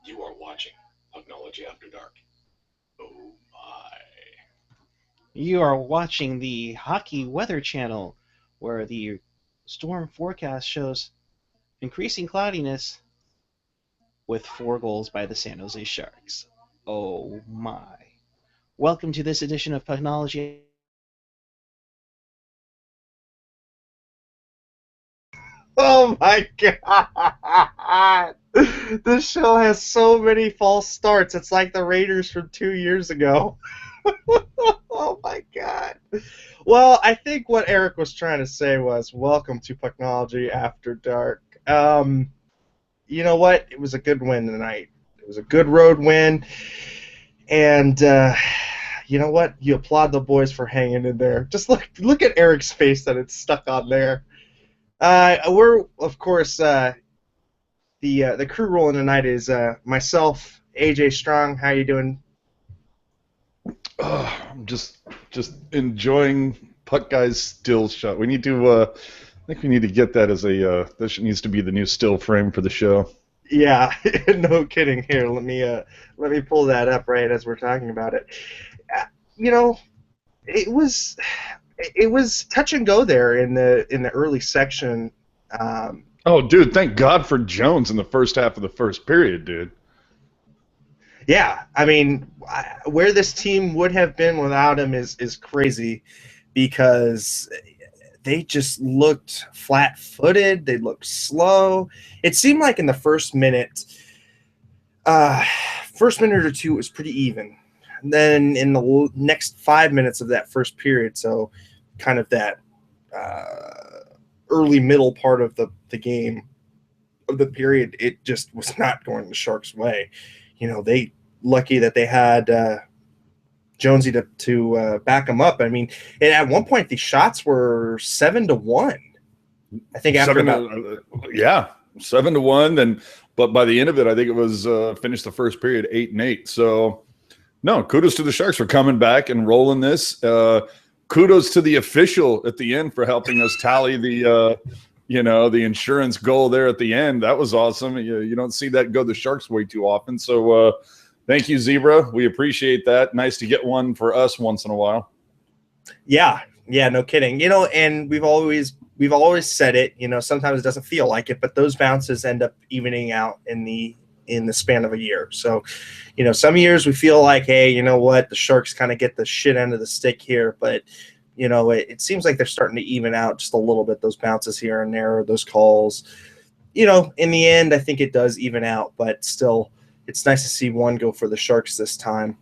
You are watching Pucknology After Dark. Oh my. You are watching the Hockey Weather Channel, where the storm forecast shows increasing cloudiness with 4 goals by the San Jose Sharks. Oh my. Welcome to this edition of Pucknology After Dark. Oh my god! This show has so many false starts. It's like the Raiders from 2 years ago. Oh my god. Well, I think what Eric was trying to say was, welcome to Pucknology After Dark. You know what? It was a good win tonight. It was a good road win. And, you know what? You applaud the boys for hanging in there. Just look at Eric's face that it's stuck on there. We're, of course, the crew rolling tonight is myself, AJ Strong. How you doing? I'm just enjoying Puck Guy's still shot. We need to. I think we need to get that as a. This needs to be the new still frame for the show. Yeah, no kidding. Here, let me pull that up right as we're talking about it. You know, it was touch and go there in the early section. Oh, dude! Thank God for Jones in the first half of the first period, dude. Yeah, I mean, where this team would have been without him is crazy, because they just looked flat-footed. They looked slow. It seemed like in the first minute or two, it was pretty even. And then in the next 5 minutes of that first period, so kind of that early middle part of the game, of the period, it just was not going the Sharks' way. You know, they lucky that they had Jonesy to back them up. I mean, and at one point the shots were 7-1. I think after yeah, 7-1. But by the end of it, I think it was finished the first period 8-8. So no, kudos to the Sharks for coming back and rolling this. Kudos to the official at the end for helping us tally the insurance goal there at the end. That was awesome. You don't see that go the Sharks way too often. So thank you, Zebra. We appreciate that. Nice to get one for us once in a while. Yeah, no kidding. You know, and we've always said it. You know, sometimes it doesn't feel like it, but those bounces end up evening out in the span of a year. So, you know, some years we feel like, hey, you know what, the Sharks kind of get the shit end of the stick here, but you know, it seems like they're starting to even out just a little bit, those bounces here and there, those calls. You know, in the end, I think it does even out, but still, it's nice to see one go for the Sharks this time.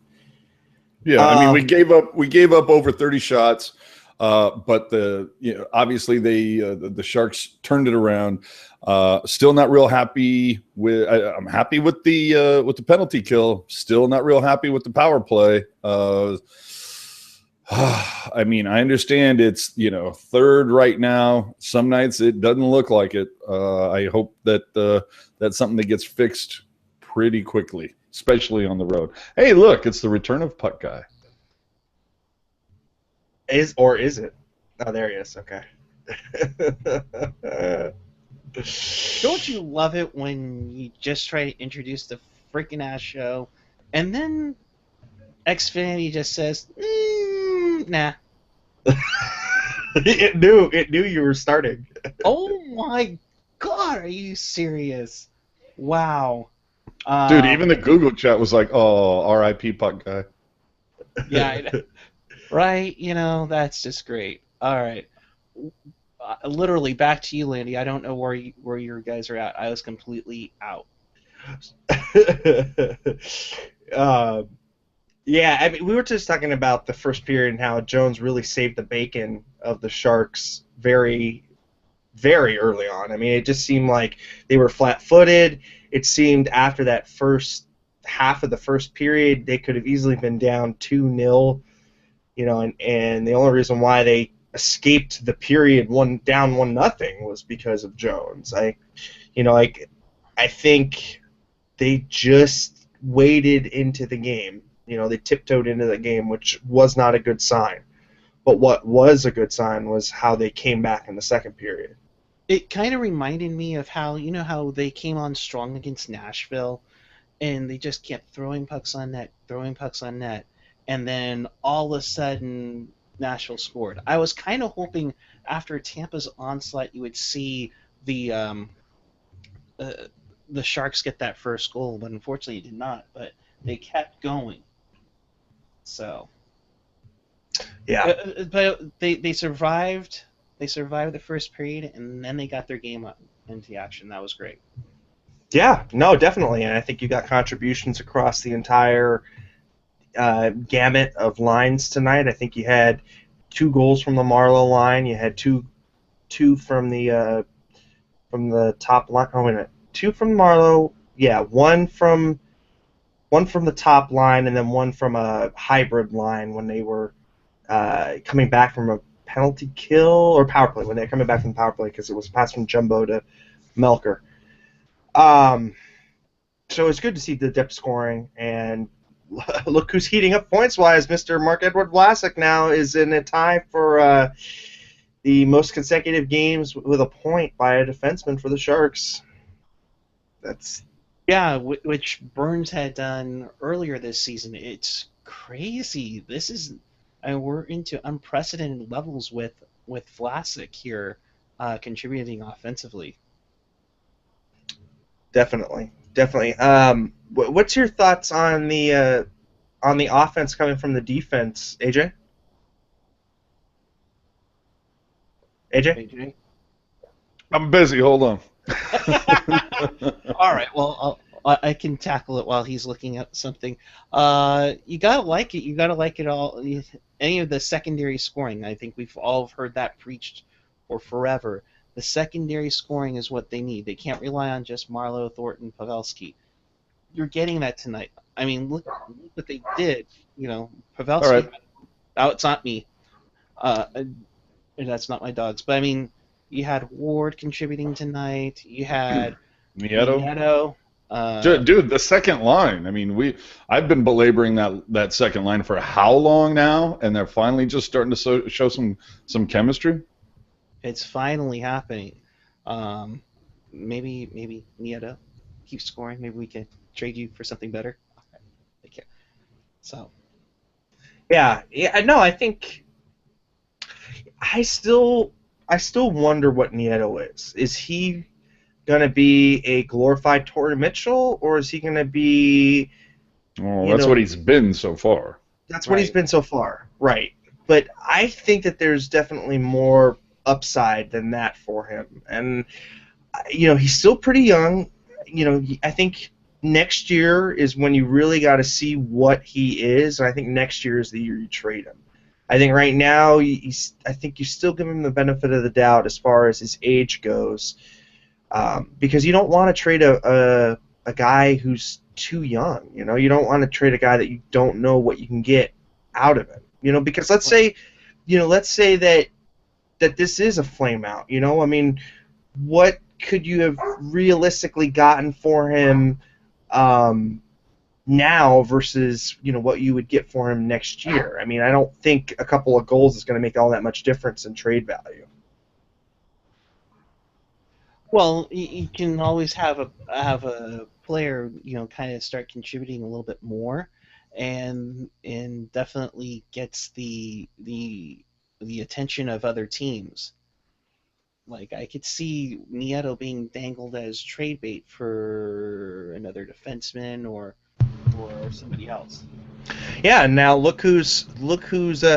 Yeah, I mean, we gave up over 30 shots, but obviously the Sharks turned it around. Still not real happy with. I'm happy with the penalty kill. Still not real happy with the power play. I mean, I understand it's third right now. Some nights it doesn't look like it. I hope that that's something that gets fixed pretty quickly, especially on the road. Hey, look, it's the return of Puck Guy. Is it? Oh, there he is. Okay. Don't you love it when you just try to introduce the freaking ass show, and then Xfinity just says, nah. It knew you were starting. Oh my God, are you serious? Wow. Dude, even the Google chat was like, oh, R.I.P. Puck Guy. Yeah, right? You know, that's just great. All right. Literally, back to you, Landy. I don't know where your guys are at. I was completely out. Yeah, I mean, we were just talking about the first period and how Jones really saved the bacon of the Sharks very, very early on. I mean, it just seemed like they were flat-footed. It seemed after that first half of the first period, they could have easily been down 2-0, you know, and the only reason why they escaped the period down 1-0 was because of Jones. I think they just waded into the game. You know, they tiptoed into the game, which was not a good sign. But what was a good sign was how they came back in the second period. It kind of reminded me of how they came on strong against Nashville, and they just kept throwing pucks on net, and then all of a sudden Nashville scored. I was kind of hoping after Tampa's onslaught you would see the um, uh, the Sharks get that first goal, but unfortunately it did not. But they kept going, so Yeah. but they survived. They survived the first period, and then they got their game up into action. That was great. Yeah, no, definitely. And I think you got contributions across the entire gamut of lines tonight. I think you had 2 goals from the Marlowe line. You had two from the top line. Oh, wait a minute. 2 from Marlowe. Yeah, one from the top line, and then one from a hybrid line when they were coming back from a penalty kill or power play. When they were coming back from the power play, because it was a pass from Jumbo to Melker. Um, so it's good to see the depth scoring, and look who's heating up points wise. Mr. Mark-Edward Vlasic now is in a tie for the most consecutive games with a point by a defenseman for the Sharks. That's Yeah, which Burns had done earlier this season. It's crazy. This is, and we're into unprecedented levels with Vlasic here, contributing offensively. definitely. What's your thoughts on the offense coming from the defense, AJ? AJ? AJ? I'm busy. Hold on. All right. Well, I can tackle it while he's looking at something. You gotta like it. You gotta like it all. Any of the secondary scoring. I think we've all heard that preached for forever. The secondary scoring is what they need. They can't rely on just Marlowe, Thornton, Pavelski. You're getting that tonight. I mean, look what they did. You know, All right. Pavelski. Oh, it's not me. Uh, that's not my dogs. But I mean, you had Ward contributing tonight. You had Nieto. Nieto. Dude, the second line. I mean, I've been belaboring that second line for how long now, and they're finally just starting to show some chemistry. It's finally happening. Um, maybe Nieto keeps scoring. Maybe we can trade you for something better. Okay, take care. So Yeah. No, I think I still wonder what Nieto is. Is he gonna be a glorified Torrey Mitchell, or is he gonna be, Well, you that's what know, he's been so far. that's what he's right. been so far, right? But I think that there's definitely more upside than that for him, and he's still pretty young. I think next year is when you really got to see what he is, and I think next year is the year you trade him. I think right now, I think you still give him the benefit of the doubt as far as his age goes, because you don't want to trade a guy who's too young. You don't want to trade a guy that you don't know what you can get out of him. Because let's say that this is a flame out. I mean, what could you have realistically gotten for him um, now versus what you would get for him next year? I mean, I don't think a couple of goals is going to make all that much difference in trade value. Well, you can always have a player, kind of start contributing a little bit more, and definitely gets the attention of other teams. Like I could see Nieto being dangled as trade bait for another defenseman or somebody else. Yeah, and now look who's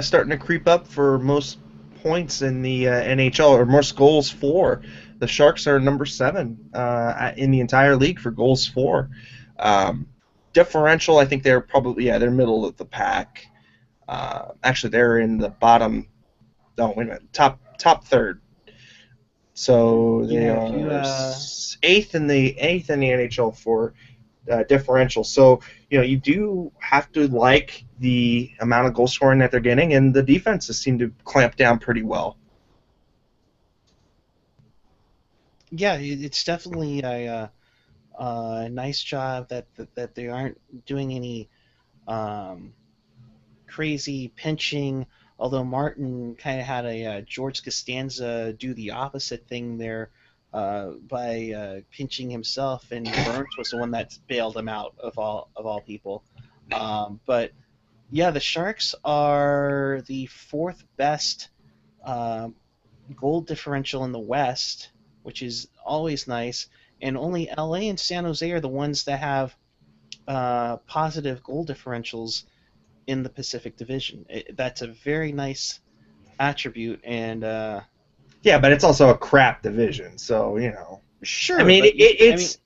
starting to creep up for most points in the NHL, or most goals for. The Sharks are number 7 in the entire league for goals for. Um, Differential, I think they're middle of the pack. Actually, they're in the bottom. No, wait a minute, top third. So they Yeah, if you are eighth in the NHL for differential. So you do have to like the amount of goal scoring that they're getting, and the defenses seem to clamp down pretty well. yeah, it's definitely a nice job that they aren't doing any um, crazy pinching. Although Martin kind of had a George Costanza do the opposite thing there, by pinching himself, and Burns was the one that bailed him out of all people. But yeah, the Sharks are the fourth best uh, goal differential in the West, which is always nice. And only LA and San Jose are the ones that have positive goal differentials in the Pacific Division. That's a very nice attribute, and Yeah, but it's also a crap division, so you know. sure, I mean, but it's.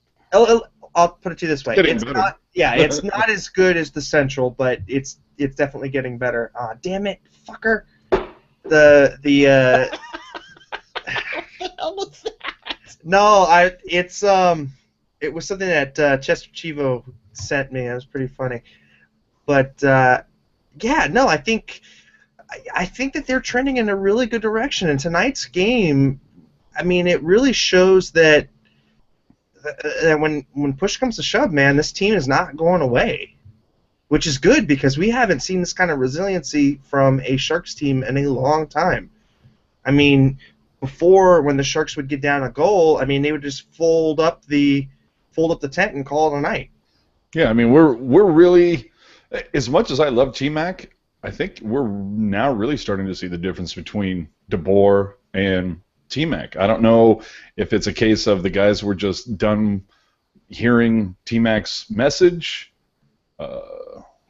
I'll put it to you this way: Getting it's better. not. Yeah, it's not as good as the Central, but it's definitely getting better. Damn it, fucker! The what the hell was that? no, it was something that Chester Chivo sent me. It was pretty funny, but yeah, no, I think that they're trending in a really good direction. And tonight's game, I mean, it really shows that when push comes to shove, man, this team is not going away, which is good because we haven't seen this kind of resiliency from a Sharks team in a long time. I mean, before when the Sharks would get down a goal, I mean, they would just fold up the tent and call it a night. Yeah, I mean we're really, as much as I love T-Mac, I think we're now really starting to see the difference between DeBoer and T-Mac. I don't know if it's a case of the guys were just done hearing T-Mac's message.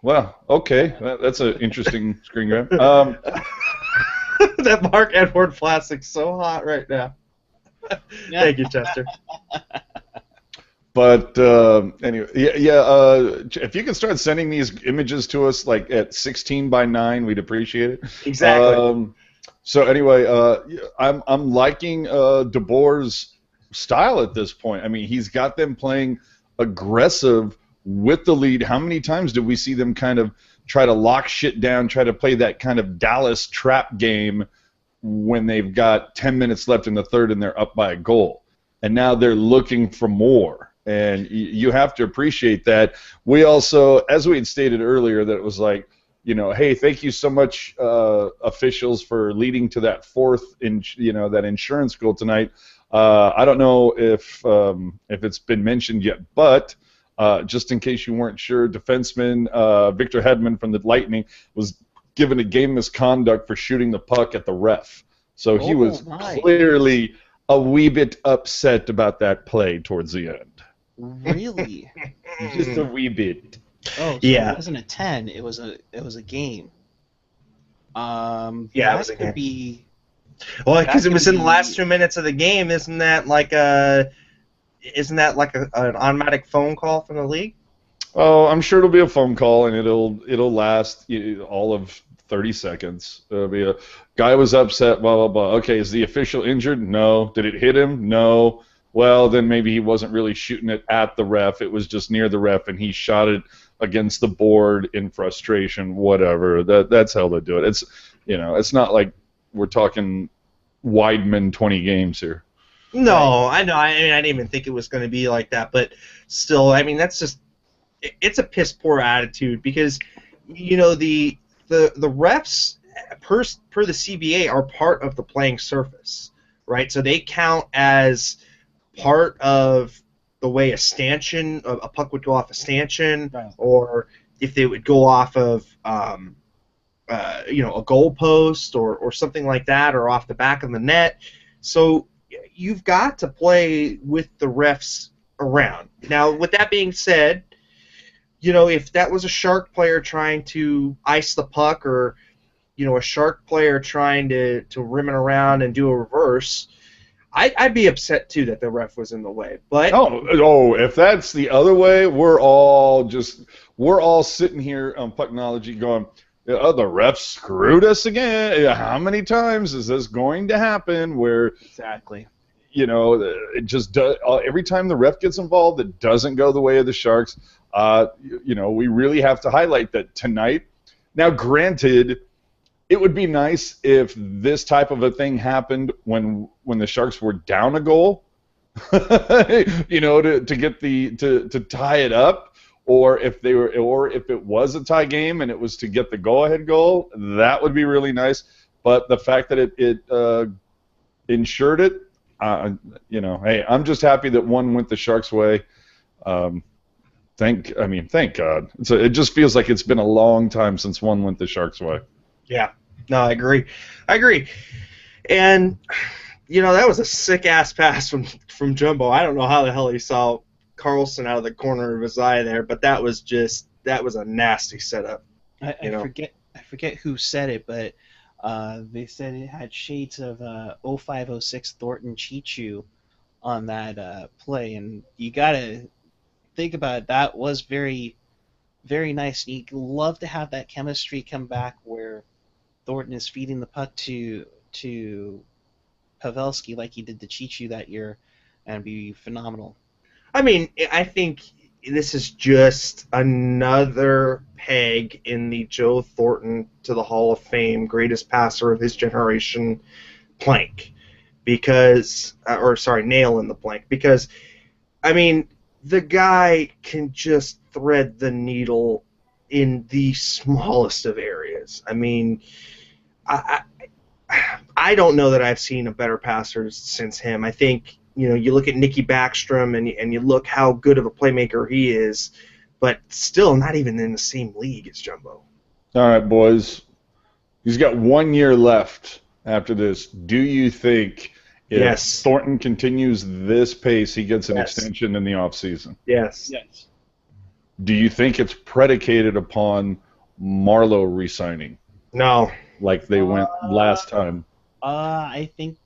Well, okay, that's an interesting screen grab. That Mark Edward plastic's so hot right now. Thank you, Chester. But anyway, if you can start sending these images to us like at 16:9, we'd appreciate it. Exactly. So anyway, I'm liking DeBoer's style at this point. I mean, he's got them playing aggressive with the lead. How many times did we see them kind of try to lock shit down, try to play that kind of Dallas trap game when they've got 10 minutes left in the third and they're up by a goal? And now they're looking for more. And you have to appreciate that. We also, as we had stated earlier, that it was like, you know, hey, thank you so much, officials, for leading to that fourth, that insurance goal tonight. I don't know if it's been mentioned yet, but just in case you weren't sure, defenseman Victor Hedman from the Lightning was given a game misconduct for shooting the puck at the ref. So he was clearly a wee bit upset about that play towards the end. Really? Just a wee bit. Oh, so Yeah. It wasn't a 10. It was a game. Yeah, it that was a could game. be. Well, because that it was could in the be- last 2 minutes of the game. Isn't that like an automatic phone call from the league? Oh, I'm sure it'll be a phone call, and it'll last all of 30 seconds. It'll be a guy was upset, blah blah blah. Okay, is the official injured? No. Did it hit him? No. Well, then maybe he wasn't really shooting it at the ref. It was just near the ref, and he shot it against the board in frustration. Whatever. That's how they do it. It's it's not like we're talking Weidman 20 games here. No, I know. I didn't even think it was going to be like that, but still, I mean, that's just it's a piss poor attitude because the refs per the CBA are part of the playing surface, right? So they count as part of the way a puck would go off a stanchion, Right. or if they would go off of a goalpost or something like that, or off the back of the net. So you've got to play with the refs around. Now, with that being said, if that was a Shark player trying to ice the puck, or a Shark player trying to rim it around and do a reverse, I'd be upset too that the ref was in the way. But if that's the other way, we're all sitting here on Pucknology going, oh, the ref screwed us again. How many times is this going to happen? Where Exactly. it just does. Every time the ref gets involved, it doesn't go the way of the Sharks. We really have to highlight that tonight. Now, granted, it would be nice if this type of a thing happened when the Sharks were down a goal, to get to tie it up, or if it was a tie game and it was to get the go-ahead goal, that would be really nice. But the fact that it insured it, hey, I'm just happy that one went the Sharks' way. Um, thank God. It just feels like it's been a long time since one went the Sharks' way. Yeah. No, I agree. And that was a sick ass pass from Jumbo. I don't know how the hell he saw Carlson out of the corner of his eye there, but that was a nasty setup. I forget who said it, but they said it had shades of 0506 Thornton Chichu on that play, and you gotta think about it. That was very, very nice. You'd love to have that chemistry come back where Thornton is feeding the puck to Pavelski like he did to Chichu that year, and be phenomenal. I mean, I think this is just another peg in the Joe Thornton to the Hall of Fame, greatest passer of his generation plank. Nail in the blank. Because, I mean, the guy can just thread the needle in the smallest of areas. I mean, I don't know that I've seen a better passer since him. I think you look at Nicky Backstrom and you look how good of a playmaker he is, but still not even in the same league as Jumbo. All right, boys. He's got 1 year left after this. Do you think if Yes. Thornton continues this pace, he gets an Yes. extension in the offseason? Yes. Yes. Do you think it's predicated upon Marlowe re-signing No. like they went last time? I think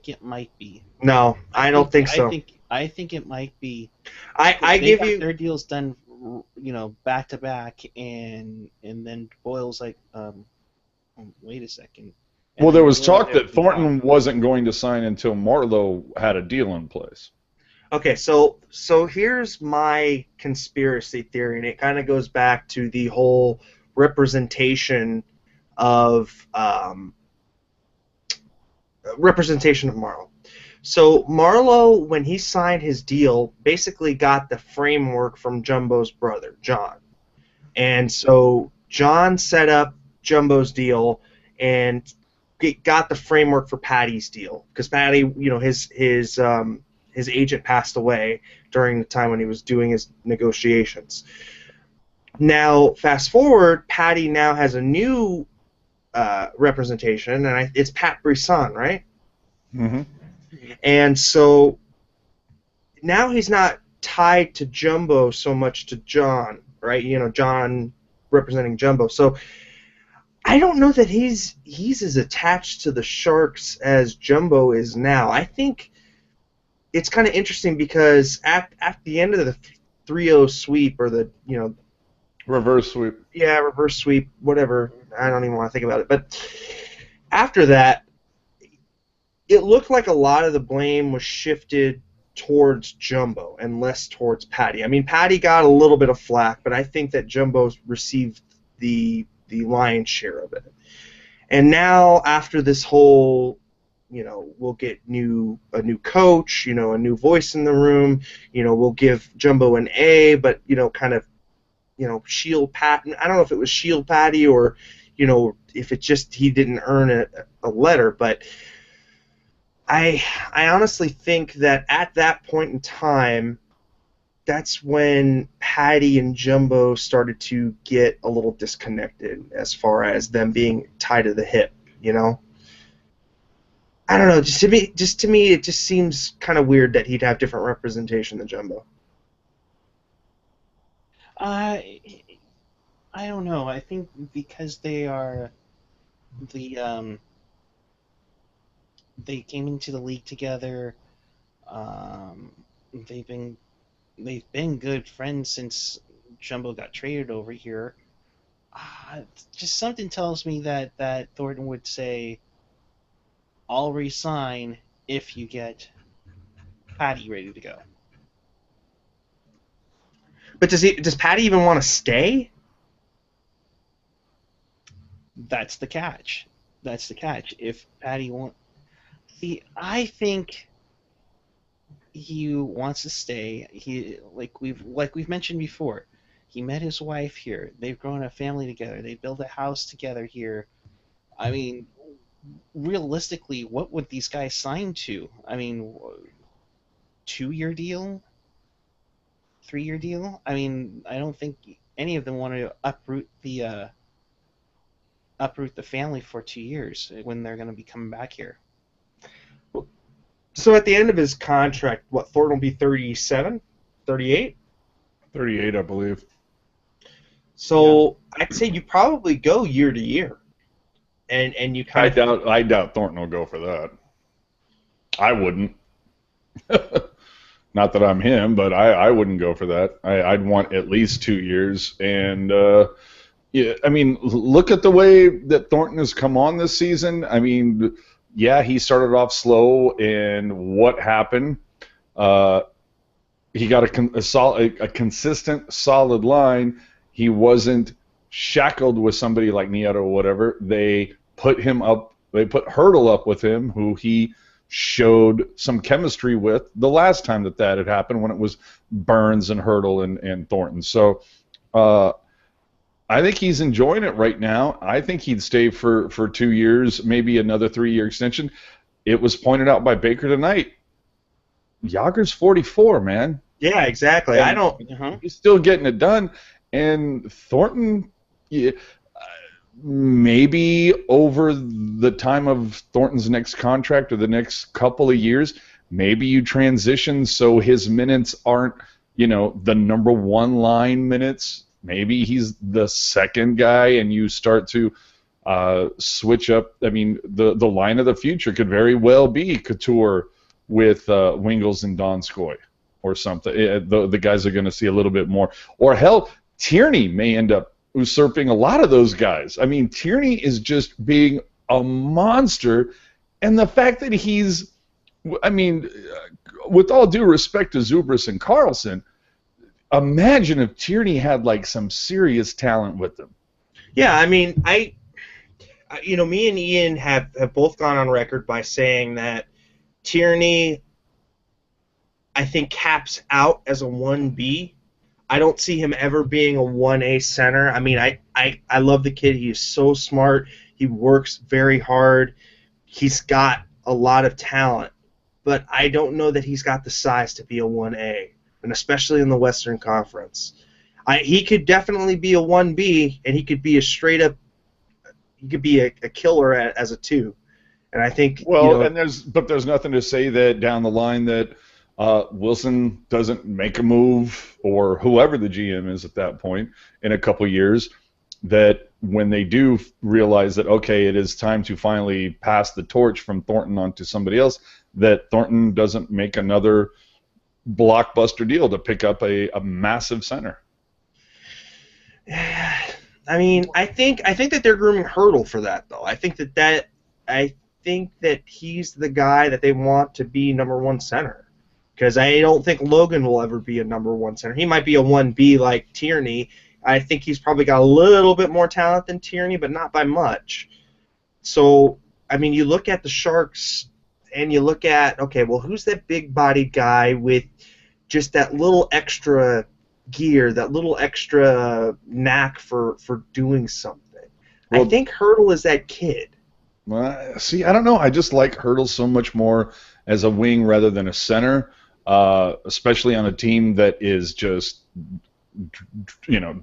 it might be. No, I don't think so. I think it might be. I They give got you their deals done, back to back, and then Boyle's like, wait a second. And Well, there then was Boyle talk that withdraw. Thornton wasn't going to sign until Marlowe had a deal in place. Okay, so here's my conspiracy theory, and it kind of goes back to the whole representation of Marlowe. So Marlowe, when he signed his deal, basically got the framework from Jumbo's brother, John. And so John set up Jumbo's deal and got the framework for Patty's deal, because Patty, his agent passed away during the time when he was doing his negotiations. Now, fast forward, Patty now has a new representation, and it's Pat Brisson, right? Mm-hmm. And so now he's not tied to Jumbo so much to John, right? John representing Jumbo. So I don't know that he's as attached to the Sharks as Jumbo is now. I think it's kind of interesting because at the end of the 3-0 sweep, or the Reverse sweep. Yeah, reverse sweep, whatever. I don't even want to think about it. But after that, it looked like a lot of the blame was shifted towards Jumbo and less towards Patty. I mean, Patty got a little bit of flack, but I think that Jumbo's received the lion's share of it. And now, after this whole, we'll get a new coach, a new voice in the room, we'll give Jumbo an A, but, kind of, shield Pat. I don't know if it was shield Patty or, if it just he didn't earn a letter, but I honestly think that at that point in time, that's when Patty and Jumbo started to get a little disconnected as far as them being tied to the hip, I don't know. Just to me, it just seems kind of weird that he'd have different representation than Jumbo. I don't know. I think because they are they came into the league together. Um, they've been good friends since Jumbo got traded over here. Just something tells me that Thornton would say, "I'll resign if you get Patty ready to go." But does Patty even want to stay? That's the catch. That's the catch. If Patty won't, see, I think he wants to stay. He like we've mentioned before. He met his wife here. They've grown a family together. They built a house together here. I mean, realistically, what would these guys sign to? I mean, 2-year deal, 3-year deal? I mean, I don't think any of them want to uproot the family for 2 years when they're going to be coming back here. So at the end of his contract, what, Thornton will be 37, 38? 38, I believe. So I'd say you probably go year to year, and you kind of. I doubt Thornton will go for that. I wouldn't. Not that I'm him, but I wouldn't go for that. I'd want at least 2 years. And yeah, I mean, look at the way that Thornton has come on this season. I mean, yeah, he started off slow, and what happened? He got a consistent, solid line. He wasn't shackled with somebody like Nieto or whatever. They put Hurdle up with him, who he showed some chemistry with the last time that had happened, when it was Burns and Hurdle and Thornton. So I think he's enjoying it right now. I think he'd stay for 2 years, maybe another 3-year extension. It was pointed out by Baker tonight. Yager's 44, man. Yeah, exactly. He's still getting it done. And Thornton, yeah, maybe over the time of Thornton's next contract or the next couple of years, maybe you transition so his minutes aren't, the number one line minutes. Maybe he's the second guy, and you start to switch up. I mean, the line of the future could very well be Couture with Wingles and Donskoy or something. The guys are going to see a little bit more. Or hell, Tierney may end up usurping a lot of those guys. I mean, Tierney is just being a monster, and the fact that he's, I mean, with all due respect to Zubris and Carlson, imagine if Tierney had like some serious talent with him. Yeah, I mean, me and Ian have both gone on record by saying that Tierney, I think, caps out as a 1B. I don't see him ever being a 1A center. I mean, I love the kid. He is so smart. He works very hard. He's got a lot of talent. But I don't know that he's got the size to be a 1A, and especially in the Western Conference. He could definitely be a 1B, and he could be a killer as a 2. And I think there's nothing to say that down the line that Wilson doesn't make a move, or whoever the GM is at that point in a couple years, that when they do realize that, okay, it is time to finally pass the torch from Thornton on to somebody else, that Thornton doesn't make another blockbuster deal to pick up a massive center. I mean, I think that they're grooming Hurdle for that, though. I think that he's the guy that they want to be number one center. Because I don't think Logan will ever be a number one center. He might be a 1B like Tierney. I think he's probably got a little bit more talent than Tierney, but not by much. So, I mean, you look at the Sharks and you look at, okay, well, who's that big-bodied guy with just that little extra gear, that little extra knack for doing something? Well, I think Hurdle is that kid. Well, see, I don't know. I just like Hurdle so much more as a wing rather than a center, especially on a team that is just,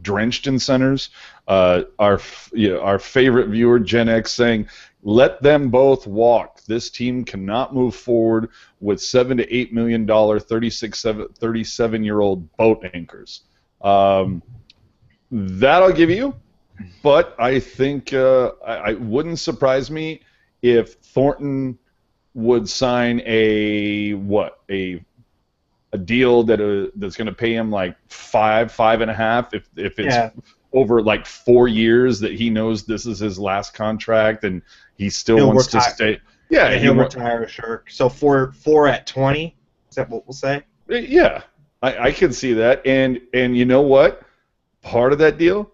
drenched in centers. Our favorite viewer, Gen X, saying, "Let them both walk. This team cannot move forward with $7 to $8 million 37-year-old boat anchors." That I'll give you, but I think I wouldn't surprise me if Thornton would sign a deal that's going to pay him like 5.5 if it's over like 4 years, that he knows this is his last contract and he still wants to stay. Yeah, he'll retire, sure. So four at 20, is that what we'll say? Yeah, I can see that. And you know what? Part of that deal,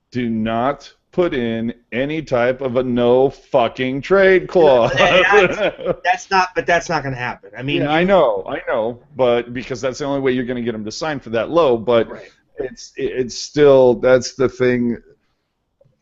do not put in any type of a no fucking trade clause. That's not going to happen. I mean, I know, but because that's the only way you're going to get him to sign for that low. But right. It's still, that's the thing.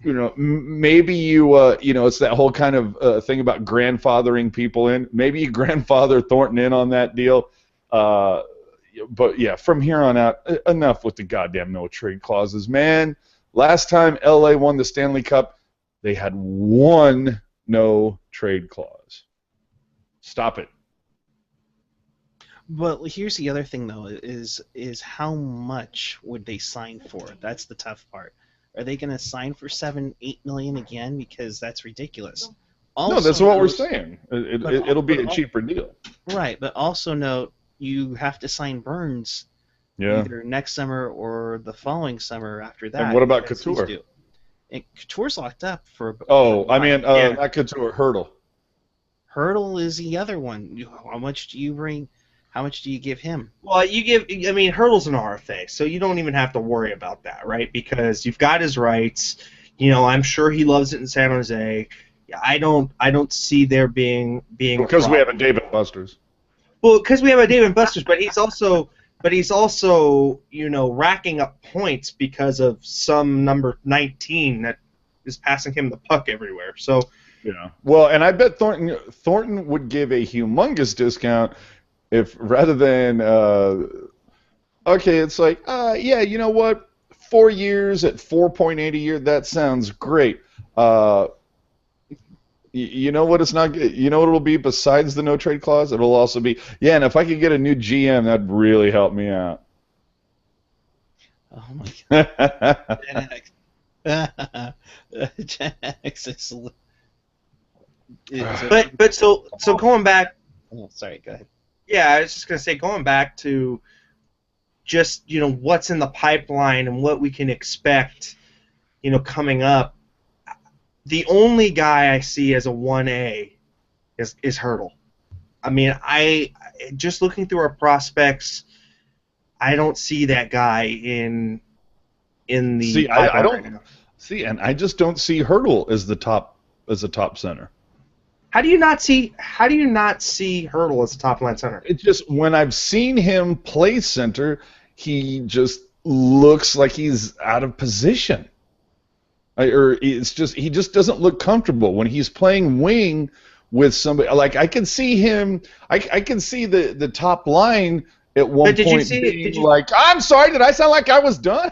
maybe it's that whole kind of thing about grandfathering people in. Maybe you grandfather Thornton in on that deal. But yeah, from here on out, enough with the goddamn no trade clauses, man. Last time LA won the Stanley Cup, they had one no trade clause. Stop it. But here's the other thing, though, is how much would they sign for? That's the tough part. Are they going to sign for 7-8 million again? Because that's ridiculous. No, that's what we're saying. It'll be a cheaper deal. Right, but also note you have to sign Burns either next summer or the following summer after that. And what about Couture? And Couture's locked up for. Not Couture, Hurdle. Hurdle is the other one. How much do you bring? How much do you give him? Well, Hurdle's an RFA, so you don't even have to worry about that, right? Because you've got his rights. I'm sure he loves it in San Jose. I don't see there being because we have a David Buster's. Well, because we have a David Buster's, but he's also racking up points because of some number 19 that is passing him the puck everywhere. So well, and I bet Thornton would give a humongous discount if rather than it's like you know what, 4 years at 4.8 a year, that sounds great. You know what it's not? You know what it'll be besides the no trade clause? It'll also be and if I could get a new GM, that'd really help me out. Oh my God. Gen X is but so going back. Oh, sorry. Go ahead. Yeah, I was just gonna say, going back to just what's in the pipeline and what we can expect, coming up. The only guy I see as a 1A is Hurdle. I mean, just looking through our prospects, I don't see that guy in the. I don't see, and I just don't see Hurdle as a top center. How do you not see Hurdle as a top line center? It's just when I've seen him play center, he just looks like he's out of position. He just doesn't look comfortable when he's playing wing with somebody. Like I can see him, I can see the top line at one point being like, I'm sorry, did I sound like I was done?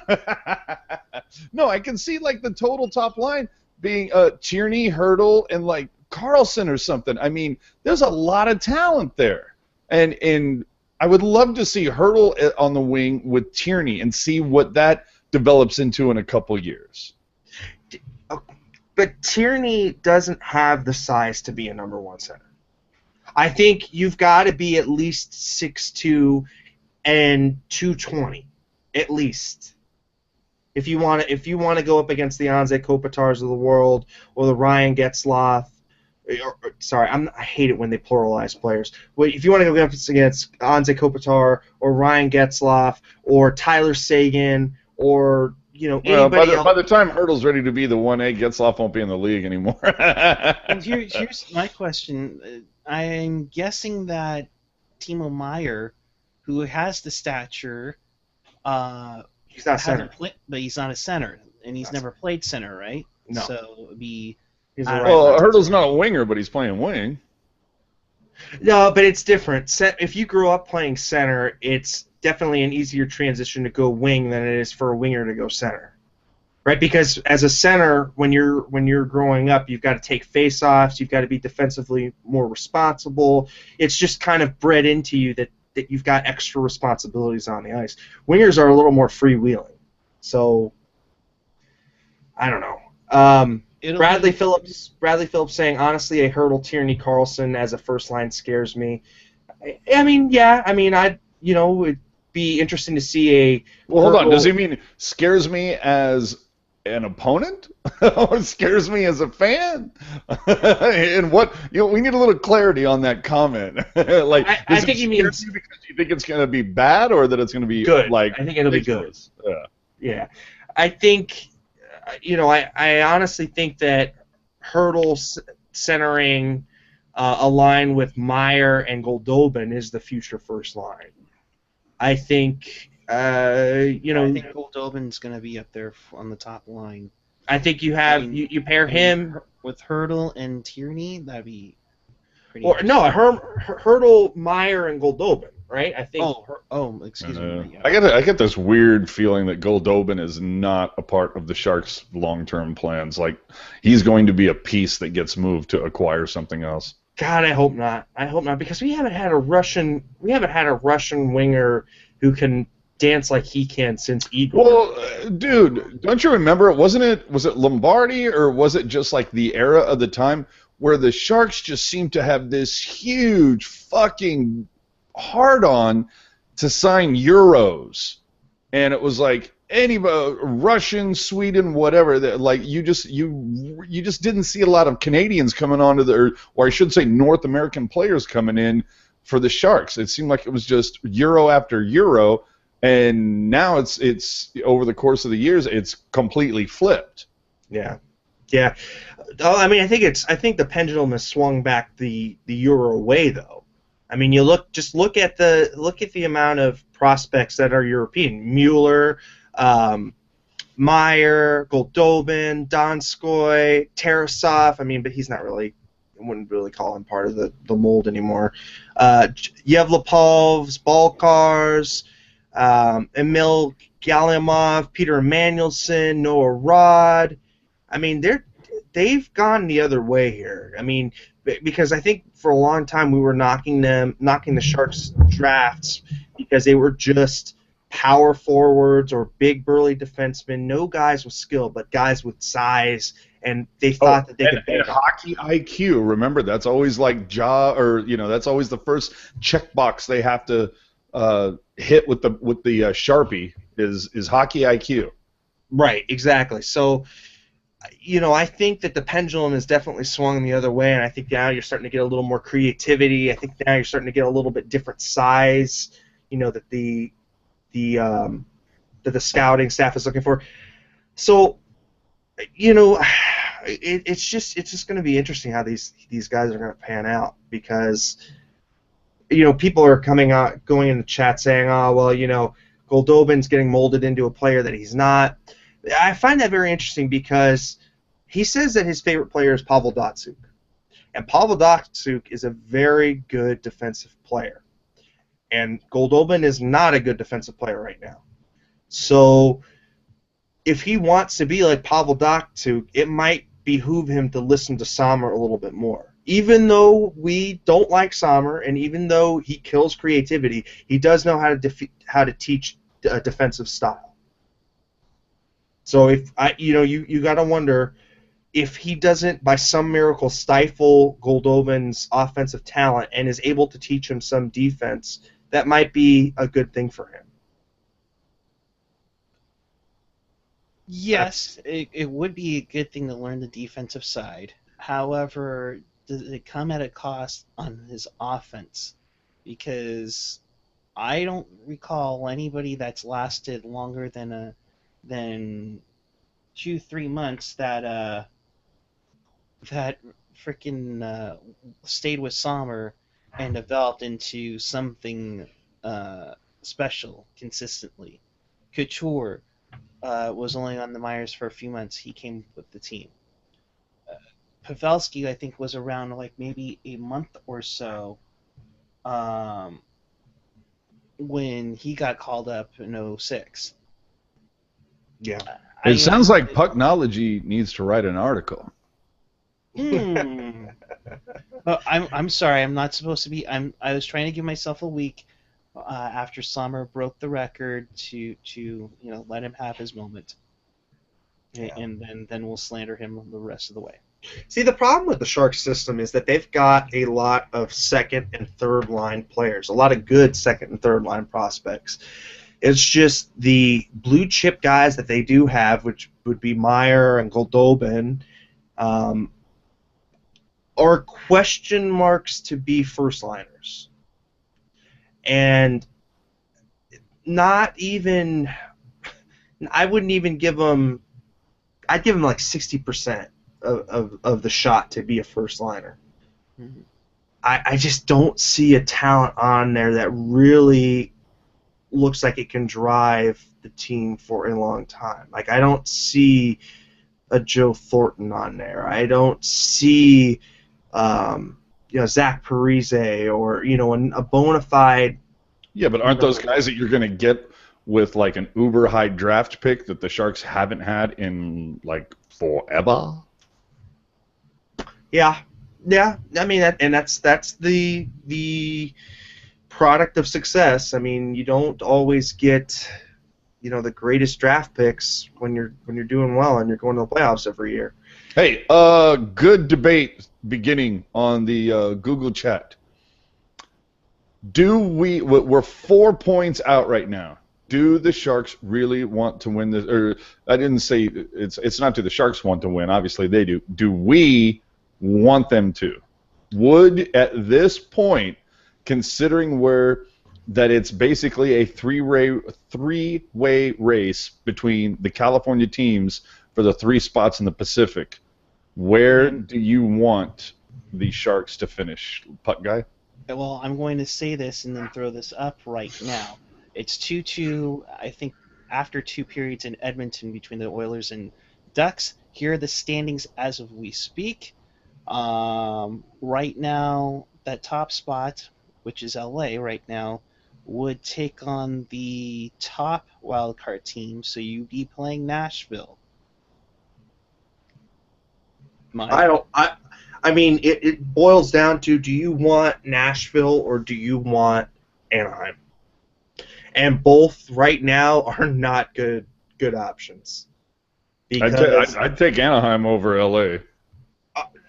No, I can see like the total top line being Tierney, Hurdle, and like Carlson or something. I mean, there's a lot of talent there, and I would love to see Hurdle on the wing with Tierney and see what that develops into in a couple years. But Tierney doesn't have the size to be a number one center. I think you've got to be at least 6'2" and 220, at least. If you want to go up against the Anze Kopitars of the world or the Ryan Getzlaf, I hate it when they pluralize players. If you want to go up against Anze Kopitar or Ryan Getzlaf or Tyler Seguin or anybody else. By the time Hurdle's ready to be the 1A, Getzlaf won't be in the league anymore. And here's my question. I'm guessing that Timo Meier, who has the stature, he's not center. But he's not a center, and he's never played center, right? No. So it'd be. Hurdle's not a winger, but he's playing wing. No, but it's different. If you grow up playing center, it's definitely an easier transition to go wing than it is for a winger to go center, right? Because as a center, when you're growing up, you've got to take face-offs, you've got to be defensively more responsible. It's just kind of bred into you that you've got extra responsibilities on the ice. Wingers are a little more freewheeling, so I don't know. Bradley Phillips saying, honestly, a Hurdle, Tierney, Carlson as a first line scares me. It'd be interesting to see a. Well, hold on. Does he mean scares me as an opponent, or scares me as a fan? And what we need a little clarity on that comment. I think he means because you think it's going to be bad, or that it's going to be good. Like I think it'll be good. Yeah. I think. I honestly think that Hurdle centering a line with Meier and Goldobin is the future first line. I think, I think Goldobin's going to be up there on the top line. I think you have I mean, you pair him with Hurdle and Tierney. That'd be pretty. or no, Hurdle, Meyer, and Goldobin, right? I think. Excuse me. Yeah. I get this weird feeling that Goldobin is not a part of the Sharks' long-term plans. Like he's going to be a piece that gets moved to acquire something else. God, I hope not. I hope not, because we haven't had a Russian winger who can dance like he can since Igor. Well, dude, don't you remember? Was it Lombardi, or was it just like the era of the time where the Sharks just seemed to have this huge fucking hard-on to sign Euros, and it was like anybody, Russian, Sweden, whatever. That like you just didn't see a lot of Canadians coming onto or I should say North American players coming in for the Sharks. It seemed like it was just Euro after Euro. And now it's over the course of the years, it's completely flipped. Yeah. Oh, I mean, I think the pendulum has swung back the Euro way, though. I mean, look at the amount of prospects that are European: Mueller, Meyer, Goldobin, Donskoy, Tarasov. I mean, but he's not really. I wouldn't really call him part of the mold anymore. Yevlapovs, Balkars. Emil Galimov, Peter Emanuelson, Noah Rod. I mean, they've gone the other way here. I mean, because I think for a long time we were knocking the Sharks drafts because they were just power forwards or big burly defensemen, no guys with skill, but guys with size, and they thought that they could. And hockey IQ. Remember, that's always like that's always the first checkbox they have to hit with the Sharpie is hockey IQ. Right, exactly. So, I think that the pendulum has definitely swung the other way, and I think now you're starting to get a little more creativity. I think now you're starting to get a little bit different size, that the scouting staff is looking for. So, it's just going to be interesting how these guys are going to pan out, because people are going in the chat saying, oh, well, Goldobin's getting molded into a player that he's not. I find that very interesting because he says that his favorite player is Pavel Datsyuk. And Pavel Datsyuk is a very good defensive player. And Goldobin is not a good defensive player right now. So if he wants to be like Pavel Datsyuk, it might behoove him to listen to Sommer a little bit more. Even though we don't like Sommer, and even though he kills creativity, he does know how to teach a defensive style. So if you got to wonder if he doesn't, by some miracle, stifle Goldobin's offensive talent and is able to teach him some defense, that might be a good thing for him. Yes, it would be a good thing to learn the defensive side. However, does it come at a cost on his offense? Because I don't recall anybody that's lasted longer than 2-3 months that freaking stayed with Sommer and developed into something special consistently. Couture was only on the Myers for a few months. He came with the team. Pavelski, I think, was around like maybe a month or so when he got called up in 2006. Yeah. It sounds like Pucknology needs to write an article. I'm sorry. I'm not supposed to be. I was trying to give myself a week after Sommer broke the record to let him have his moment, and then we'll slander him the rest of the way. See, the problem with the Sharks system is that they've got a lot of second and third line players, a lot of good second and third line prospects. It's just the blue chip guys that they do have, which would be Meyer and Goldobin, are question marks to be first liners. And not even, I wouldn't even give them, I'd give them like 60% of the shot to be a first liner. Mm-hmm. I just don't see a talent on there that really looks like it can drive the team for a long time. Like, I don't see a Joe Thornton on there. I don't see Zach Parise or a bona fide. Yeah, but aren't those guys that you're going to get with like an uber high draft pick that the Sharks haven't had in like forever? Yeah. I mean, that's the product of success. I mean, you don't always get the greatest draft picks when you're doing well and you're going to the playoffs every year. Hey, good debate beginning on the Google chat. We're 4 points out right now. Do the Sharks really want to win this? Or I didn't say it's not do the Sharks want to win. Obviously they do. Do we want them to? Would at this point, considering that it's basically a three-way race between the California teams for the 3 spots in the Pacific, where do you want the Sharks to finish, Puck Guy? Well, I'm going to say this and then throw this up right now. It's 2-2, I think, after 2 periods in Edmonton between the Oilers and Ducks. Here are the standings as of we speak. Right now, that top spot, which is LA right now, would take on the top wildcard team, so you'd be playing Nashville. I mean, it boils down to, do you want Nashville or do you want Anaheim? And both right now are not good options. I'd take Anaheim over LA.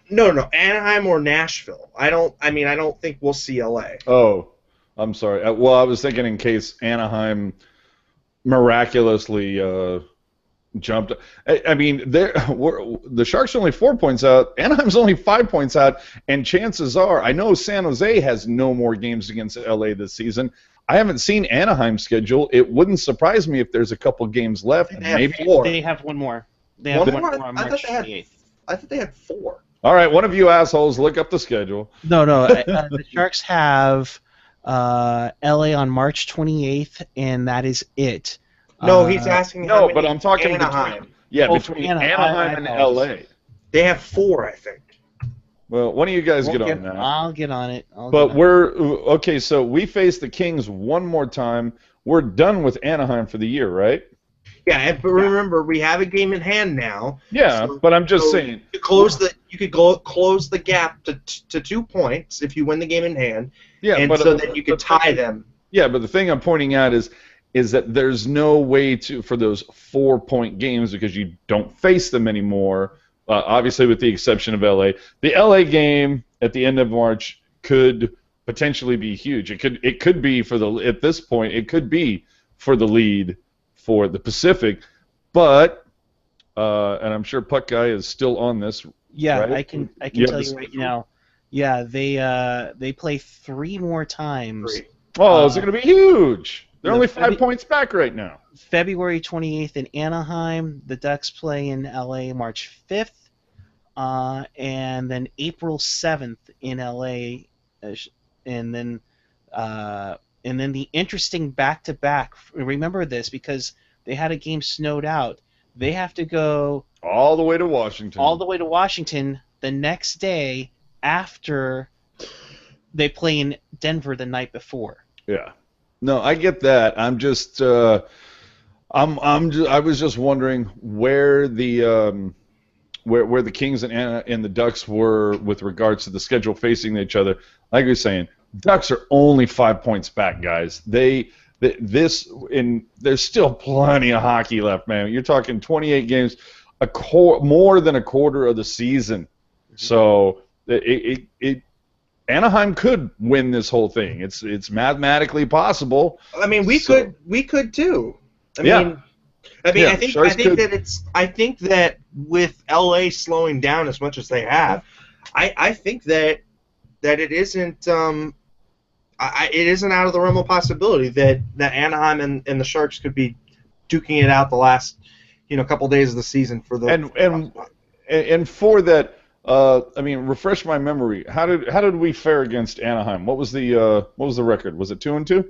No, Anaheim or Nashville. I don't think we'll see LA. Oh, I'm sorry. Well, I was thinking in case Anaheim miraculously jumped. I mean, the Sharks are only 4 points out. Anaheim's only 5 points out, and chances are, I know San Jose has no more games against LA this season. I haven't seen Anaheim's schedule. It wouldn't surprise me if there's a couple games left. They have one more. They have one more on March 28th. I thought they had 4. All right, one of you assholes, look up the schedule. No. The Sharks have LA on March 28th, and that is it. No, he's asking. No, but I'm talking Anaheim. Between Anaheim and LA. They have 4, I think. Well, one of you guys get on that. I'll get on it. Okay. So we face the Kings one more time. We're done with Anaheim for the year, right? Yeah, but remember, we have a game in hand now. Yeah, but I'm just saying. You could close the gap to 2 points if you win the game in hand. Yeah, and so then you could tie them. Yeah, but the thing I'm pointing out is that there's no way for those 4-point games because you don't face them anymore. Obviously, with the exception of LA, the LA game at the end of March could potentially be huge. It could be at this point it could be for the lead for the Pacific, but and I'm sure Puck Guy is still on this. Yeah, right? I can tell you right now. Yeah, they play 3 more times. Oh, it's going to be huge. They're only 5 points back right now. February 28th in Anaheim. The Ducks play in LA March 5th. And then April 7th in LA. And then the interesting back-to-back. Remember this because they had a game snowed out. They have to go all the way to Washington. All the way to Washington the next day after they play in Denver the night before. Yeah. No, I get that. I'm just I was just wondering where the where the Kings and the Ducks were with regards to the schedule facing each other. Like you're saying, Ducks are only 5 points back, guys. There's still plenty of hockey left, man. You're talking 28 games, more than a quarter of the season. So Anaheim could win this whole thing. It's mathematically possible. I mean, we could too. I think that with LA slowing down as much as they have, I think that it isn't it isn't out of the realm of possibility that Anaheim and the Sharks could be duking it out the last couple days of the season for the and for that. I mean, refresh my memory. How did we fare against Anaheim? What was the record? Was it 2-2?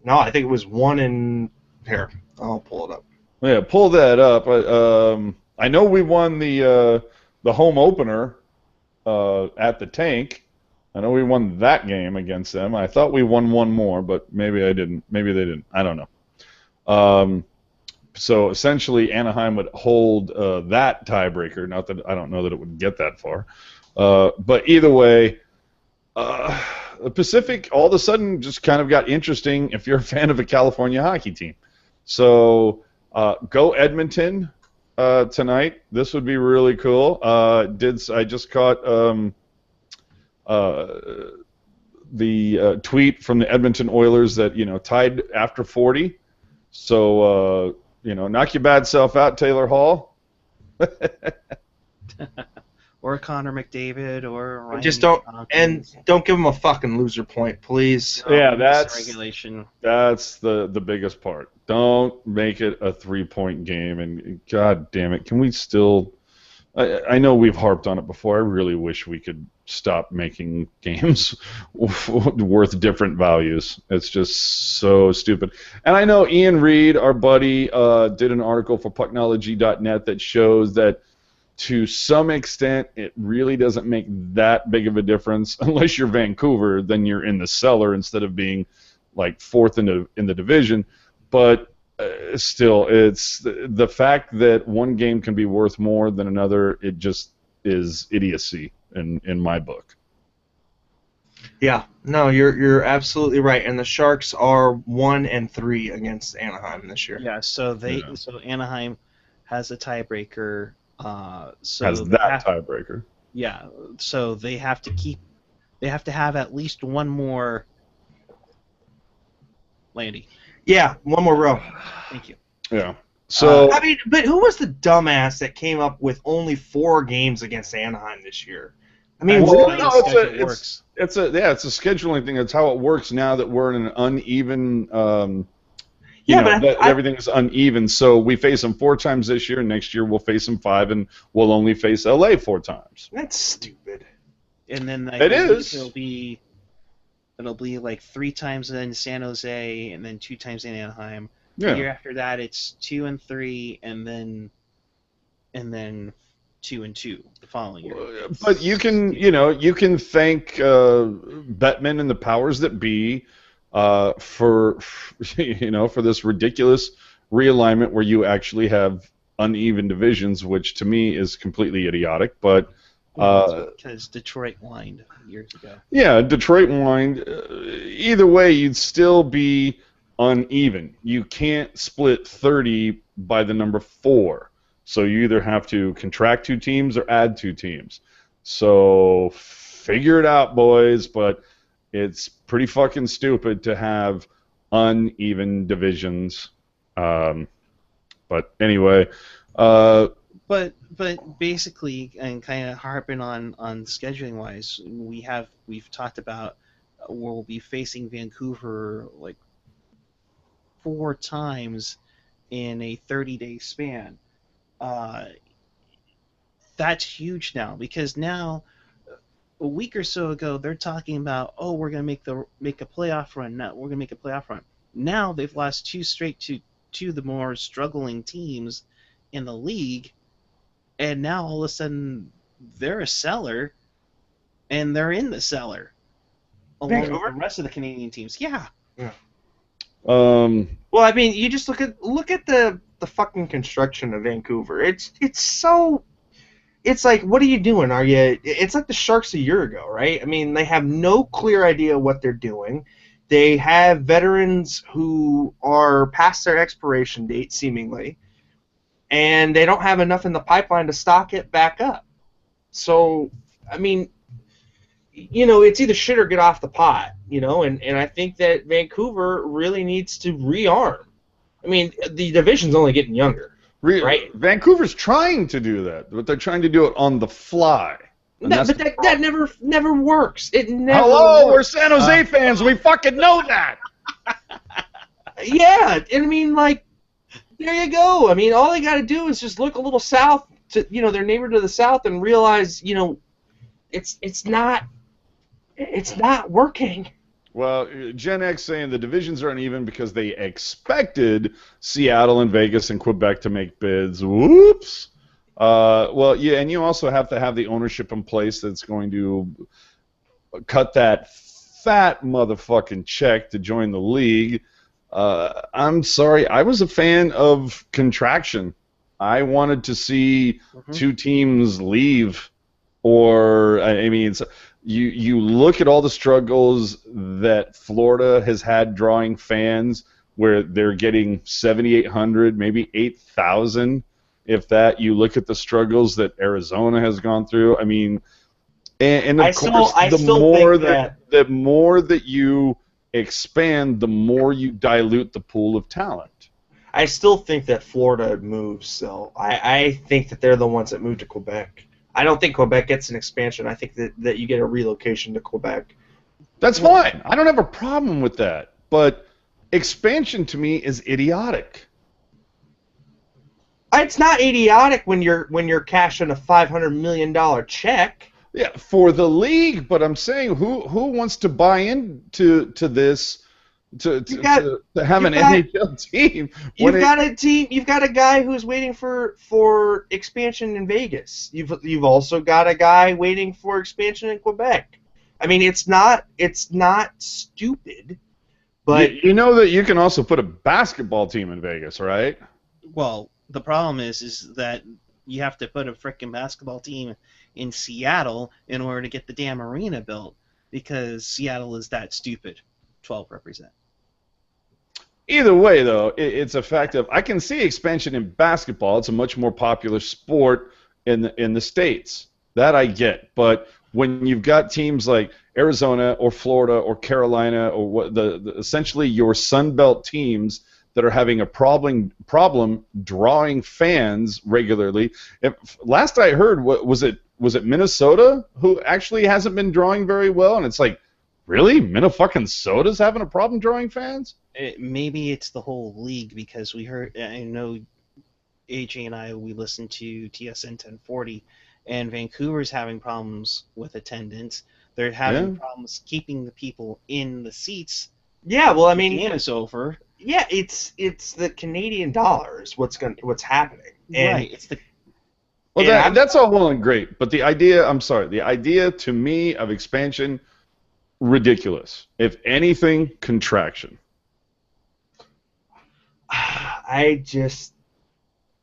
No, I think it was 1 and here. I'll pull it up. Yeah, pull that up. I know we won the home opener at the Tank. I know we won that game against them. I thought we won one more, but maybe I didn't. Maybe they didn't. I don't know. So essentially, Anaheim would hold that tiebreaker. Not that I don't know that it would get that far, but either way, the Pacific all of a sudden just kind of got interesting if you're a fan of a California hockey team. So go Edmonton tonight. This would be really cool. I just caught the tweet from the Edmonton Oilers that tied after 40. So knock your bad self out, Taylor Hall. Or Connor McDavid, or Ryan Just don't Tompkins. and don't give them a fucking loser point, please. Yeah, That's regulation. That's the biggest part. Don't make it a 3-point game. And God damn it, can we still? I know we've harped on it before. I really wish we could stop making games worth different values. It's just so stupid. And I know Ian Reed, our buddy, did an article for Pucknology.net that shows that to some extent it really doesn't make that big of a difference unless you're Vancouver. Then you're in the cellar instead of being like fourth in the division. But still, it's the fact that one game can be worth more than another. It just is idiocy in my book. Yeah, no, you're absolutely right. And the Sharks are 1-3 against Anaheim this year. Yeah, so Yeah. so Anaheim has a tiebreaker. So Has they that tiebreaker? Yeah, so they have to have at least one more. Landy, Yeah, one more row. thank you. Yeah. So I mean, but who was the dumbass that came up with only 4 games against Anaheim this year? I mean, That's really? the no, way the schedule it's works. it's a scheduling thing. It's how it works now that we're in an uneven. Yeah, but everything is uneven. So we face them 4 times this year. Next year we'll face them 5, and we'll only face LA 4 times. That's stupid. And then I It believe is. it'll be like 3 times in San Jose and then 2 times in Anaheim. Yeah. The year after that it's 2 and 3 and then 2 and 2 the following year. But you can thank Bettman and the powers that be for this ridiculous realignment where you actually have uneven divisions, which to me is completely idiotic. But Because Detroit whined years ago. yeah, Detroit whined. Either way, you'd still be uneven. You can't split 30 by the number 4. So you either have to contract 2 teams or add 2 teams. So figure it out, boys. But it's pretty fucking stupid to have uneven divisions. But anyway. But basically, and kind of harping on scheduling wise, we've talked about we'll be facing Vancouver like 4 times in a 30-day span. That's huge now, because now a week or so ago they're talking about, oh, we're gonna make a playoff run. Now we're gonna make a playoff run. Now they've lost 2 straight to the more struggling teams in the league. And now all of a sudden they're a cellar, and they're in the cellar along with the rest of the Canadian teams. Yeah. Well, I mean, you just look at the fucking construction of Vancouver. It's like, what are you doing? It's like the Sharks a year ago, right? I mean, they have no clear idea what they're doing. They have veterans who are past their expiration date, seemingly. And they don't have enough in the pipeline to stock it back up. So, I mean, it's either shit or get off the pot, and I think that Vancouver really needs to rearm. I mean, the division's only getting younger, right? Vancouver's trying to do that, but they're trying to do it on the fly. No, but that never works. It never Hello, we're works. San Jose fans. We fucking know that. Yeah, and I mean, like, there you go. I mean, all they got to do is just look a little south to, their neighbor to the south, and realize, it's not working. Well, Gen X saying the divisions are uneven because they expected Seattle and Vegas and Quebec to make bids. Whoops. Well, yeah, and you also have to have the ownership in place that's going to cut that fat motherfucking check to join the league. I'm sorry, I was a fan of contraction. I wanted to see two teams leave, or I mean, you look at all the struggles that Florida has had drawing fans, where they're getting 7,800, maybe 8,000, if that. You look at the struggles that Arizona has gone through. I mean, and of course, I the still more think that the more that you expand, the more you dilute the pool of talent. I still think that Florida moves. So I think that they're the ones that move to Quebec. I don't think Quebec gets an expansion. I think that you get a relocation to Quebec. That's fine. I don't have a problem with that. But expansion to me is idiotic. It's not idiotic when you're cashing a $500 million check. Yeah, for the league, but I'm saying who wants to buy into this to have an NHL team? You've got a team. You've got a guy who's waiting for expansion in Vegas. You've also got a guy waiting for expansion in Quebec. I mean, it's not stupid, but you know that you can also put a basketball team in Vegas, right? Well, the problem is that you have to put a frickin' basketball team in Seattle in order to get the damn arena built, because Seattle is that stupid. 12 represent. Either way, though, it's a fact of I can see expansion in basketball. It's a much more popular sport in the States. That I get. But when you've got teams like Arizona or Florida or Carolina or what essentially your Sun Belt teams that are having a problem drawing fans regularly. Last I heard, was it Minnesota who actually hasn't been drawing very well? And it's like, really? Minnesota's having a problem drawing fans? Maybe it's the whole league, because I know AJ and I, we listened to TSN 1040, and Vancouver's having problems with attendance. They're having problems keeping the people in the seats. Yeah, well, I mean, the game is over. Yeah, it's the Canadian dollars. What's happening? And, right. It's the. Well, that's all well and great, but the idea to me of expansion, ridiculous. If anything, contraction. I just.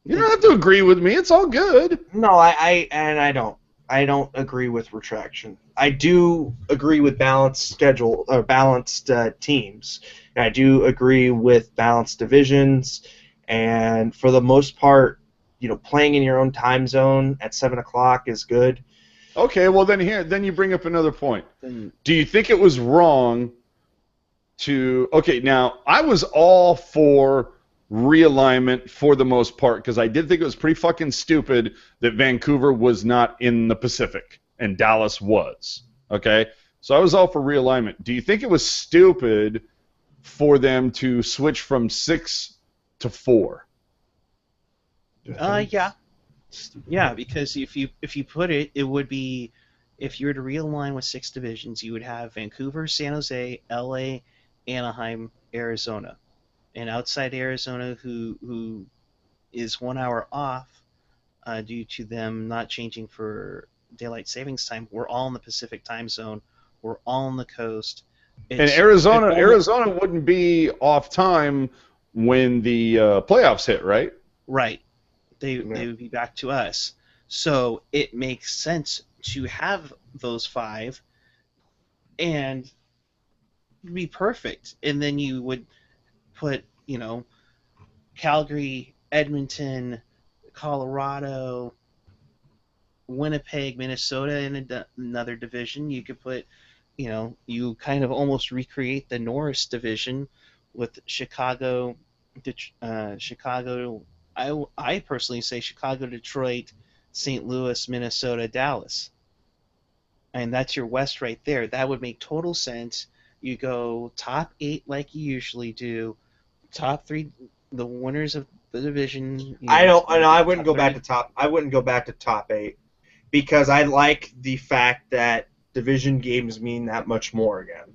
You don't have to agree with me. It's all good. No, I don't. I don't agree with retraction. I do agree with balanced schedule or balanced teams. And I do agree with balanced divisions. And for the most part, playing in your own time zone at 7 o'clock is good. Okay, well then you bring up another point. Do you think it was wrong to? Okay, now I was all for realignment for the most part, because I did think it was pretty fucking stupid that Vancouver was not in the Pacific and Dallas was. Okay, so I was all for realignment. Do you think it was stupid for them to switch from 6 to 4? Yeah, because if you put it would be, if you were to realign with 6 divisions, you would have Vancouver, San Jose, LA, Anaheim, Arizona. And outside Arizona, who is 1 hour off due to them not changing for daylight savings time, we're all in the Pacific time zone. We're all on the coast. And Arizona wouldn't be off time when the playoffs hit, right? Right. They would be back to us. So it makes sense to have those 5 and be perfect. And then you would put, Calgary, Edmonton, Colorado, Winnipeg, Minnesota in another division. You could put, you kind of almost recreate the Norris division with Chicago. I personally say Chicago, Detroit, St. Louis, Minnesota, Dallas. And that's your West right there. That would make total sense. You go top 8 like you usually do. Top 3, the winners of the division. I wouldn't go back to top. I wouldn't go back to top 8, because I like the fact that division games mean that much more again.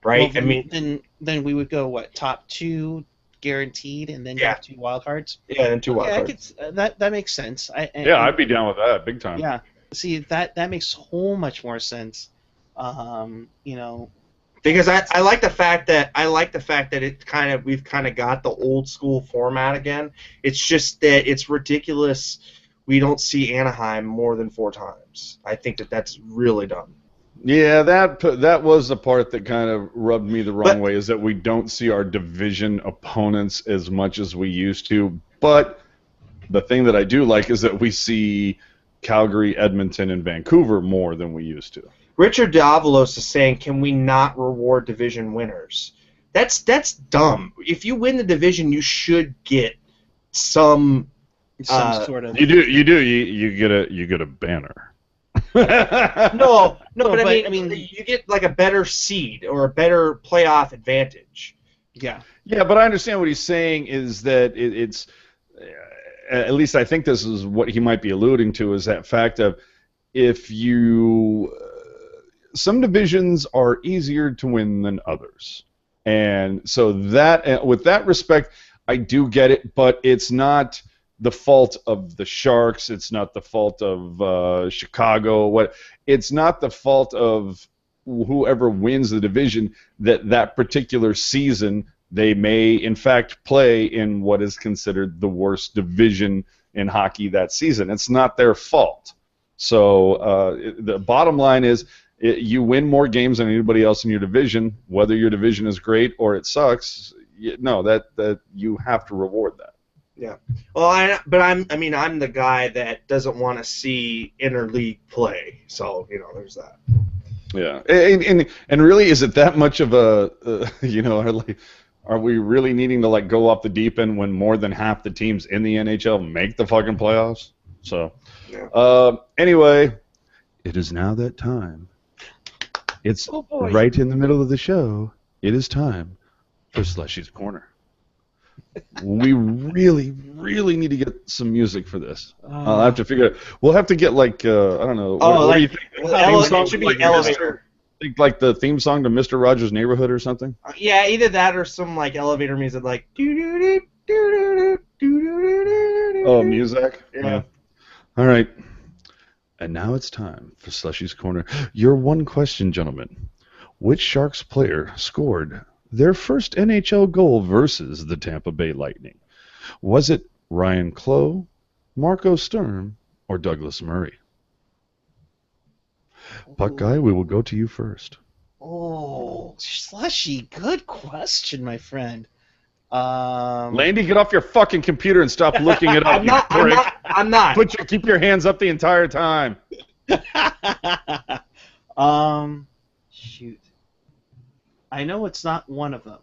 Right? Well, then we would go top 2, guaranteed, and then you Yeah. have 2 wild cards. Yeah, and 2 wild I cards. could, that makes sense. I'd be down with that big time. Yeah. See, that makes so much more sense. Because I like the fact that we've kind of got the old school format again. It's just that it's ridiculous. We don't see Anaheim more than 4 times. I think that's really dumb. Yeah, that was the part that kind of rubbed me the wrong way, is that we don't see our division opponents as much as we used to. But the thing that I do like is that we see Calgary, Edmonton, and Vancouver more than we used to. Richard Davalos is saying, can we not reward division winners? That's dumb. If you win the division, you should get some sort of. You do. You get a banner. No, but I I mean, you get like a better seed or a better playoff advantage. Yeah. Yeah, but I understand what he's saying is that it's at least I think this is what he might be alluding to, is that fact of if you some divisions are easier to win than others, and so that with that respect, I do get it, but it's not the fault of the Sharks. It's not the fault of Chicago. It's not the fault of whoever wins the division that particular season they may in fact play in what is considered the worst division in hockey that season. It's not their fault. So the bottom line is you win more games than anybody else in your division, whether your division is great or it sucks. That you have to reward that. Yeah. Well, I'm the guy that doesn't want to see interleague play. So there's that. Yeah, and really, is it that much of a are we really needing to go off the deep end when more than half the teams in the NHL make the fucking playoffs? So, anyway, it is now that time. It's right in the middle of the show. It is time for Slushy's Corner. We really, really need to get some music for this. I'll have to figure it out. We'll have to get I don't know. What do you think? It should be elevator. Like the theme song to Mr. Rogers' Neighborhood or something? Yeah, either that or some elevator music Oh, music? Yeah. All right. And now it's time for Slushy's Corner. Your one question, gentlemen. Which Sharks player scored their first NHL goal versus the Tampa Bay Lightning? Was it Ryan Clough, Marco Sturm, or Douglas Murray? Puck Guy, we will go to you first. Oh, Slushy, good question, my friend. Landy, get off your fucking computer and stop looking it up. I'm not. Keep your hands up the entire time. Shoot. I know it's not one of them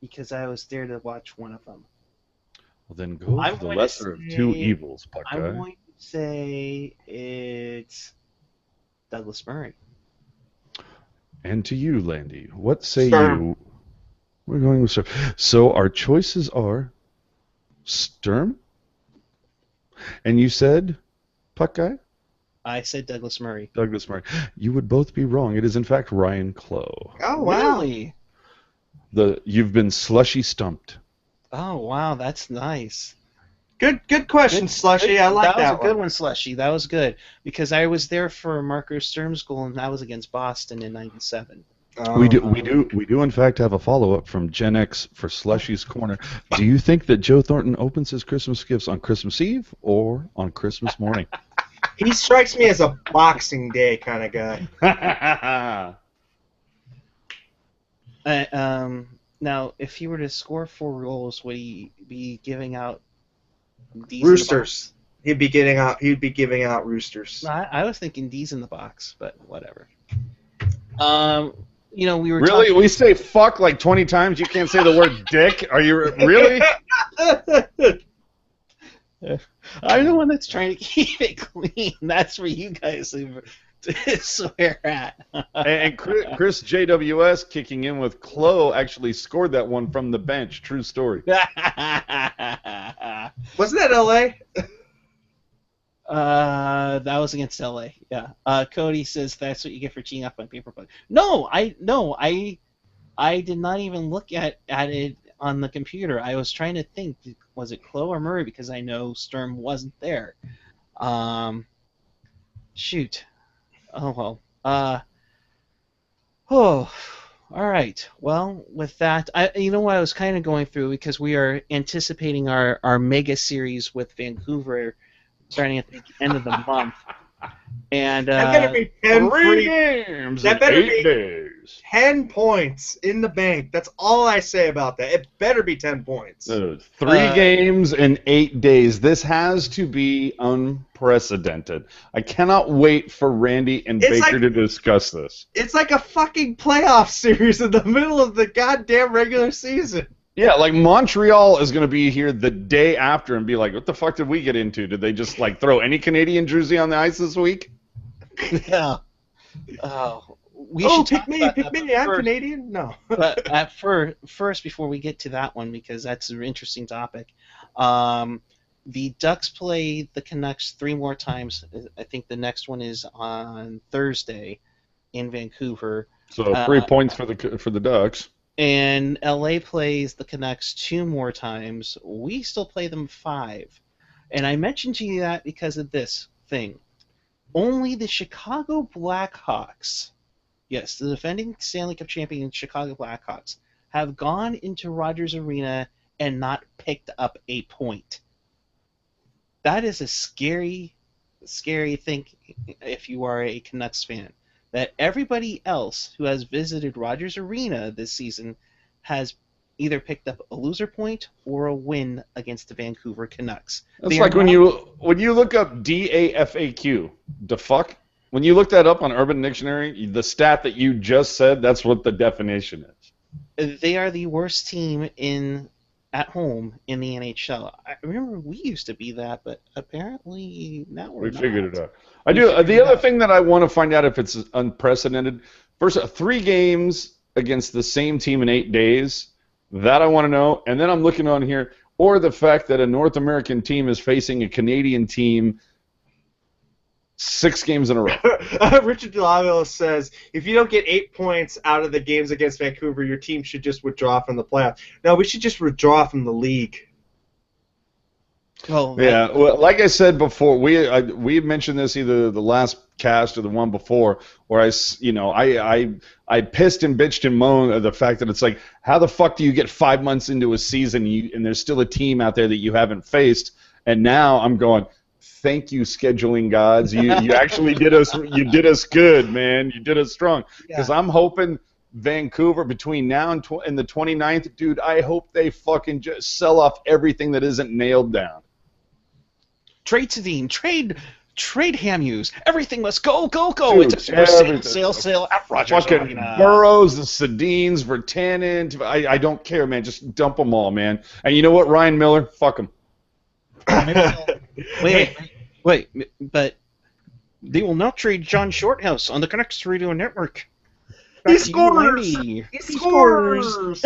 because I was there to watch one of them. Well, then go for the lesser of two evils, Puck Guy. I'm going to say it's Douglas Murray. And to you, Landy, what say Sturm. you? We're going with Sturm. So our choices are Sturm? And you said Puck Guy? I said Douglas Murray. Douglas Murray. You would both be wrong. It is, in fact, Ryan Clough. Oh, wow. Really? You've been slushy stumped. Oh, wow, that's nice. Good question, Slushy. I like that That was a good one, Slushy. That was good because I was there for Marco Sturm's goal, and that was against Boston in '97. We do in fact have a follow-up from Gen X for Slushy's Corner. Do you think that Joe Thornton opens his Christmas gifts on Christmas Eve or on Christmas morning? He strikes me as a Boxing Day kind of guy. Now, if he were to score 4 goals, would he be giving out D's Roosters? He'd be giving out Roosters. I was thinking D's in the box, but whatever. We were really? talking... We say fuck like 20 times. You can't say the word dick. Are you really? I'm the one that's trying to keep it clean. That's where you guys swear at. And Chris JWS kicking in with Clough actually scored that one from the bench. True story. Wasn't that LA? That was against LA. Yeah. Cody says that's what you get for cheating off my paper play. No, I did not even look at it. on the computer. I was trying to think, was it Chloe or Murray? Because I know Sturm wasn't there. Shoot. Oh well. Oh, all right. Well, with that, you know what I was kind of going through because we are anticipating our mega series with Vancouver starting at the end of the month, and That better be 10 3 free. games That in better 8 be- days. 10 points in the bank. That's all I say about that. It better be 10 points. 3 games in 8 days. This has to be unprecedented. I cannot wait for Randy and It's Baker like- to discuss this. It's like a fucking playoff series in the middle of the goddamn regular season. Yeah, like Montreal is going to be here the day after and be like, what the fuck did we get into? Did they just like throw any Canadian jersey on the ice this week? yeah. We Oh, should pick talk me, about pick that, me. but I'm first- Canadian? No. But first, before we get to that one, because that's an interesting topic, the Ducks play the Canucks 3 more times. I think the next one is on Thursday in Vancouver, So 3 points for the Ducks. and LA plays the Canucks 2 more times. We still play them 5, and I mentioned to you that because of this thing. Only the Chicago Blackhawks, yes, the defending Stanley Cup champion Chicago Blackhawks, have gone into Rogers Arena and not picked up a point. That is a scary, scary thing if you are a Canucks fan. That everybody else who has visited Rogers Arena this season has either picked up a loser point or a win against the Vancouver Canucks. It's They like are when not- you look up DAFAQ, the fuck. When you look that up on Urban Dictionary, the stat that you just said, that's what the definition is. They are the worst team at home in the NHL. I remember we used to be that, but apparently now we're We not. figured it out. We The figured it other out. thing that I want to find out if it's unprecedented. First, 3 games against the same team in 8 days. That I want to know. And then I'm looking on here, or the fact that a North American team is facing a Canadian team 6 games in a row. Richard Delavio says, if you don't get 8 points out of the games against Vancouver, your team should just withdraw from the playoffs. No, we should just withdraw from the league. Well, Yeah, well, like I said before, we mentioned this either the last cast or the one before, where I pissed and bitched and moaned at the fact that it's like, how the fuck do you get 5 months into a season and there's still a team out there that you haven't faced, and now I'm going, thank you, scheduling gods, you actually did us good, man, you did us strong, because I'm hoping Vancouver between now and the 29th, dude, I hope they fucking just sell off everything that isn't nailed down. trade Sedin, trade Hamuse. Everything must go. Dude, It's a everything. sale at Rogers Fucking Arena. Burrows, the Sedins, Vertanen. I don't care, man. Just dump them all, man. And you know what, Ryan Miller? Fuck him. Wait, but they will not trade John Shorthouse on the Canucks Radio Network. He Back to you, scores! Randy. He scores!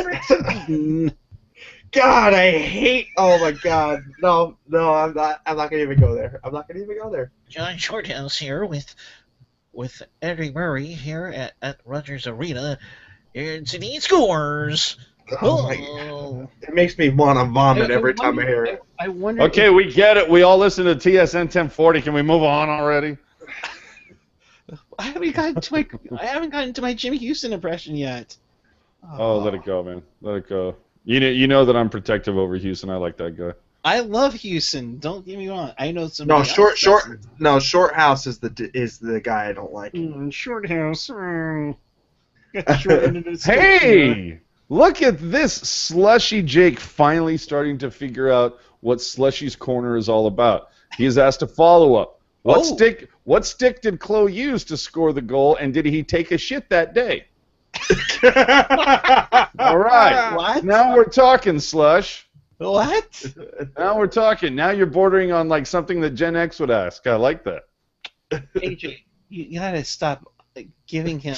God, I hate. Oh my God, no, I'm not gonna even go there. I'm not gonna even go there. John Shorthouse here with Eddie Murray here at Rogers Arena. And Sedin scores. Oh my God. It makes me want to vomit every time I hear it. I wonder. Okay, we get it. We all listen to TSN 1040. Can we move on already? I haven't gotten to my Jimmy Houston impression yet. Oh, let it go, man. Let it go. You know that I'm protective over Houston. I like that guy. I love Houston. Don't get me wrong. I know some. No, Shorthouse is the guy I don't like. Shorthouse. Hey, look at this. Slushy Jake finally starting to figure out what Slushy's Corner is all about. He is asked a follow-up. What stick did Chloe use to score the goal, and did he take a shit that day? All right. What? Now we're talking, Slush. What? Now we're talking. Now you're bordering on like something that Gen X would ask. I like that. AJ, you gotta stop giving him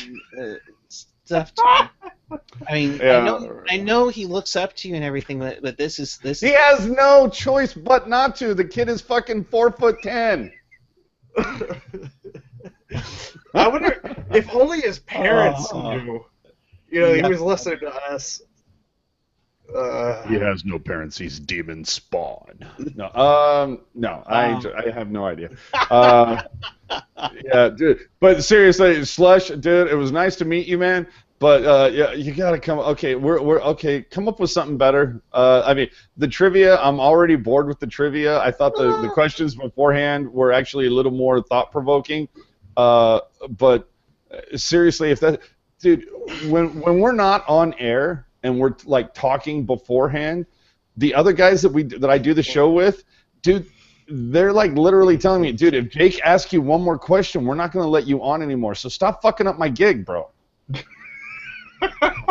stuff to him. I mean, Yeah. I know he looks up to you and everything, but this is. He has no choice but not to. The kid is fucking 4'10". I wonder if only his parents Oh. knew. You know, he was listening to us. He has no parents. He's demon spawn. No, no, I have no idea. Yeah, dude. But seriously, Slush, dude, it was nice to meet you, man. But yeah, you gotta come. Okay, we're okay. Come up with something better. I mean, the trivia. I'm already bored with the trivia. I thought the questions beforehand were actually a little more thought provoking. But seriously, if that, dude, when we're not on air and we're like talking beforehand, the other guys that I do the show with, dude, they're like literally telling me, dude, if Jake asks you one more question, we're not going to let you on anymore. So stop fucking up my gig, bro.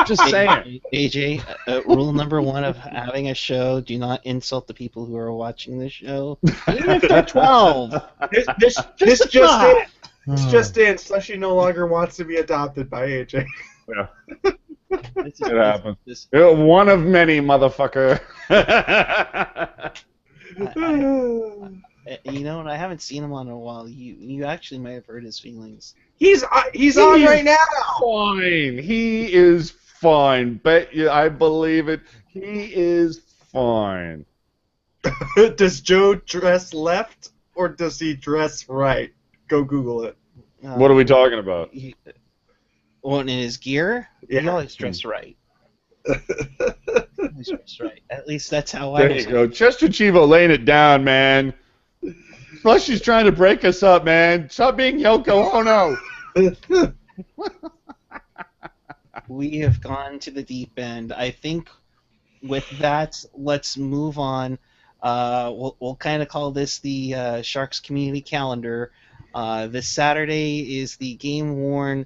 Just saying. AJ, rule number 1 of having a show: do not insult the people who are watching the show. Even if they're 12. This just in. It's just in. Slushy no longer wants to be adopted by AJ. Yeah. It happens. One of many, motherfucker. You know, and I haven't seen him on in a while. You actually might have hurt his feelings. He's on right now. Fine. He is fine. Bet you, I believe it. He is fine. Does Joe dress left or does he dress right? Go Google it. What are we talking about? In his gear, Yeah. he always dressed right. Always dressed right. At least that's how I There was. you go. Chester Chivo laying it down, man. Slushy's trying to break us up, man. Stop being Yoko Ono. We have gone to the deep end. I think with that, let's move on. We'll kind of call this the Sharks community calendar. This Saturday is the Game Worn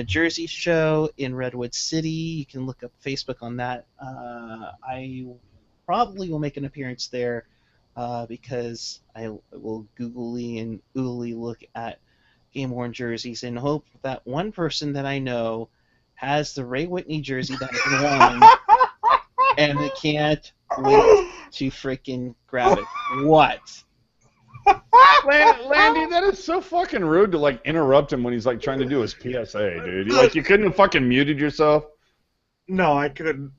Jersey show in Redwood City. You can look up Facebook on that. I probably will make an appearance there because I will googly and oogly look at Game Worn jerseys and hope that one person that I know has the Ray Whitney jersey that has won and they can't wait to freaking grab it. What? Landy, that is so fucking rude to like interrupt him when he's like trying to do his PSA, dude. Like you couldn't have fucking muted yourself. No, I couldn't.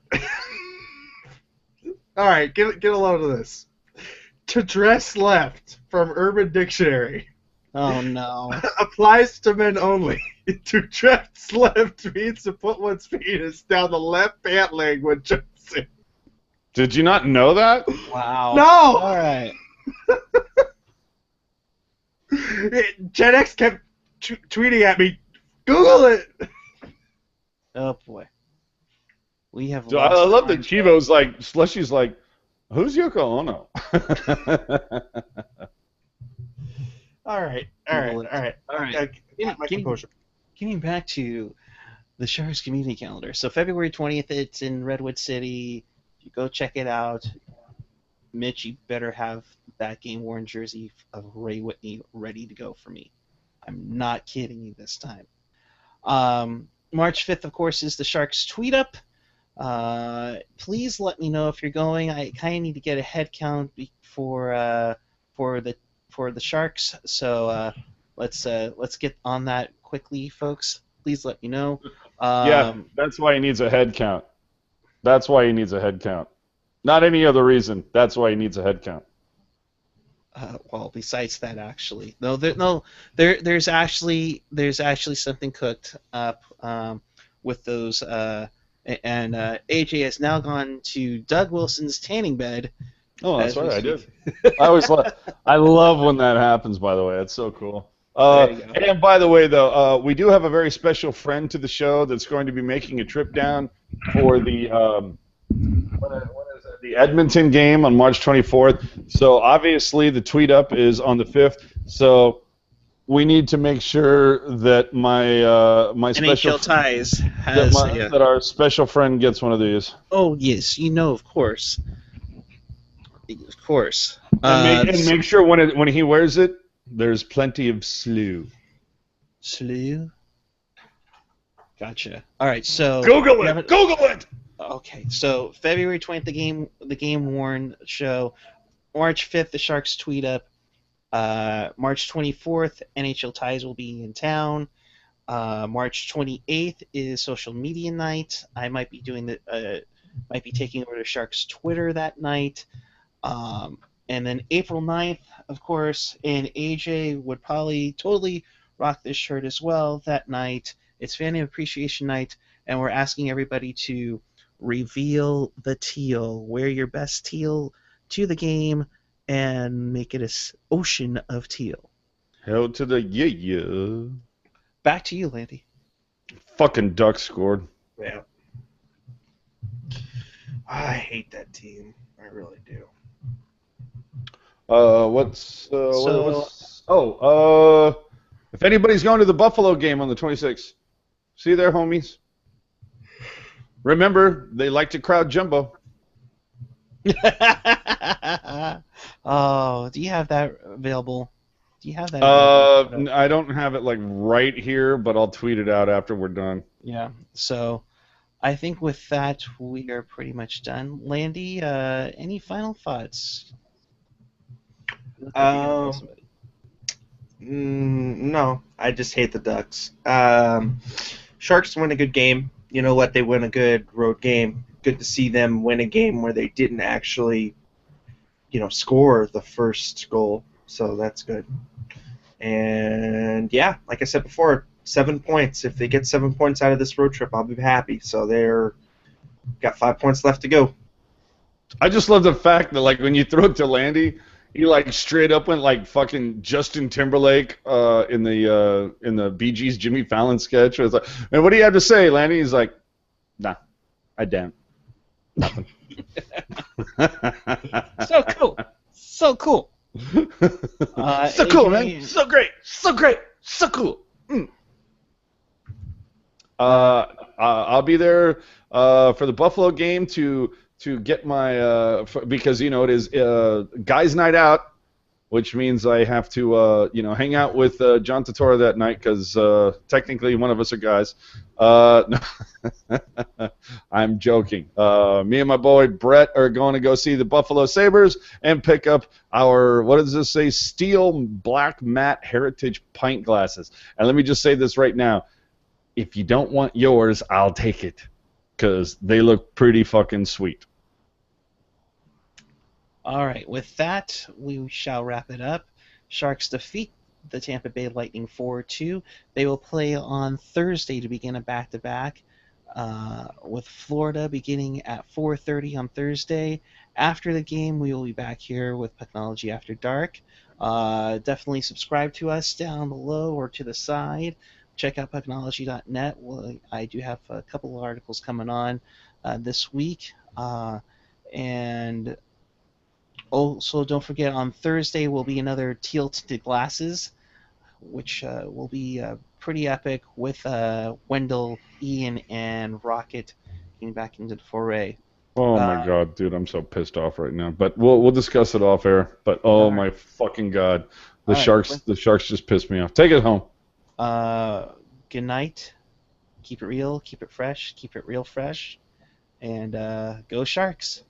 All right, get a load of this. To dress left from Urban Dictionary Oh no. applies to men only. To dress left means to put one's penis down the left pant leg when dressing. Did you not know that? Wow. No! All right. Gen X kept tweeting at me, Google it! Oh boy. We have. So I love that Chivo's like, Slushy's like, who's Yoko Ono? All right. My composure. Getting back to the Sharks community calendar. So February 20th, it's in Redwood City. You go check it out. Mitch, you better have that game-worn jersey of Ray Whitney ready to go for me. I'm not kidding you this time. March 5th, of course, is the Sharks Tweet Up. Please let me know if you're going. I kind of need to get a head count for the Sharks. So let's get on that quickly, folks. Please let me know. Yeah, that's why he needs a head count. That's why he needs a head count. Not any other reason. That's why he needs a head count. Well, besides that, actually, there's actually something cooked up with those. And AJ has now gone to Doug Wilson's tanning bed. Oh, that's right, I did. I love when that happens. By the way, it's so cool. And by the way, though, we do have a very special friend to the show that's going to be making a trip down for the the Edmonton game on March 24th. So obviously the tweet up is on the 5th. So we need to make sure that my special NHL Ties has that our special friend gets one of these. Oh yes, of course. Of course. And make sure when he wears it, there's plenty of slew. Slew? Gotcha. All right, so Google it. Google it. Okay, so February 20th, the game worn show. March 5th, the Sharks Tweet Up. March 24th, NHL Ties will be in town. March 28th is social media night. I might be doing might be taking over the Sharks Twitter that night. And then April 9th, of course, and AJ would probably totally rock this shirt as well that night. It's Fan Appreciation Night, and we're asking everybody to reveal the teal. Wear your best teal to the game and make it an ocean of teal. Hell to the yeah. Back to you, Landy. Fucking Ducks scored. Yeah. I hate that team. I really do. What's if anybody's going to the Buffalo game on the 26th, see you there, homies. Remember, they like to crowd Jumbo. Oh, do you have that available? Do you have that available? I don't have it like right here, but I'll tweet it out after we're done. Yeah. So, I think with that we are pretty much done. Landy, any final thoughts? No, I just hate the Ducks. Sharks win a good game. You know what? They win a good road game. Good to see them win a game where they didn't actually, score the first goal. So that's good. And yeah, like I said before, 7 points. If they get 7 points out of this road trip, I'll be happy. So they're got 5 points left to go. I just love the fact that like when you throw it to Landy, he like straight up went like fucking Justin Timberlake in the Bee Gees Jimmy Fallon sketch. It was like, and what do you have to say, Landy? He's like, nah, I don't. Nothing. So cool. So cool. So cool, man. So great. So great. So cool. I'll be there for the Buffalo game to get my because it is guys' night out, which means I have to hang out with John Turturro that night because technically one of us are guys. No. I'm joking. Me and my boy Brett are going to go see the Buffalo Sabres and pick up our, what does this say, steel black matte heritage pint glasses. And let me just say this right now. If you don't want yours, I'll take it because they look pretty fucking sweet. All right, with that, we shall wrap it up. Sharks defeat the Tampa Bay Lightning 4-2. They will play on Thursday to begin a back-to-back with Florida beginning at 4:30 on Thursday. After the game, we will be back here with Pucknology After Dark. Definitely subscribe to us down below or to the side. Check out Pucknology.net. I do have a couple of articles coming on this week. And also, don't forget, on Thursday will be another Teal Tinted Glasses, which will be pretty epic with Wendell, Ian, and Rocket getting back into the foray. Oh my god, dude, I'm so pissed off right now. But we'll discuss it off air. But oh my fucking god, the Sharks just pissed me off. Take it home. Good night. Keep it real. Keep it fresh. Keep it real fresh. And go Sharks.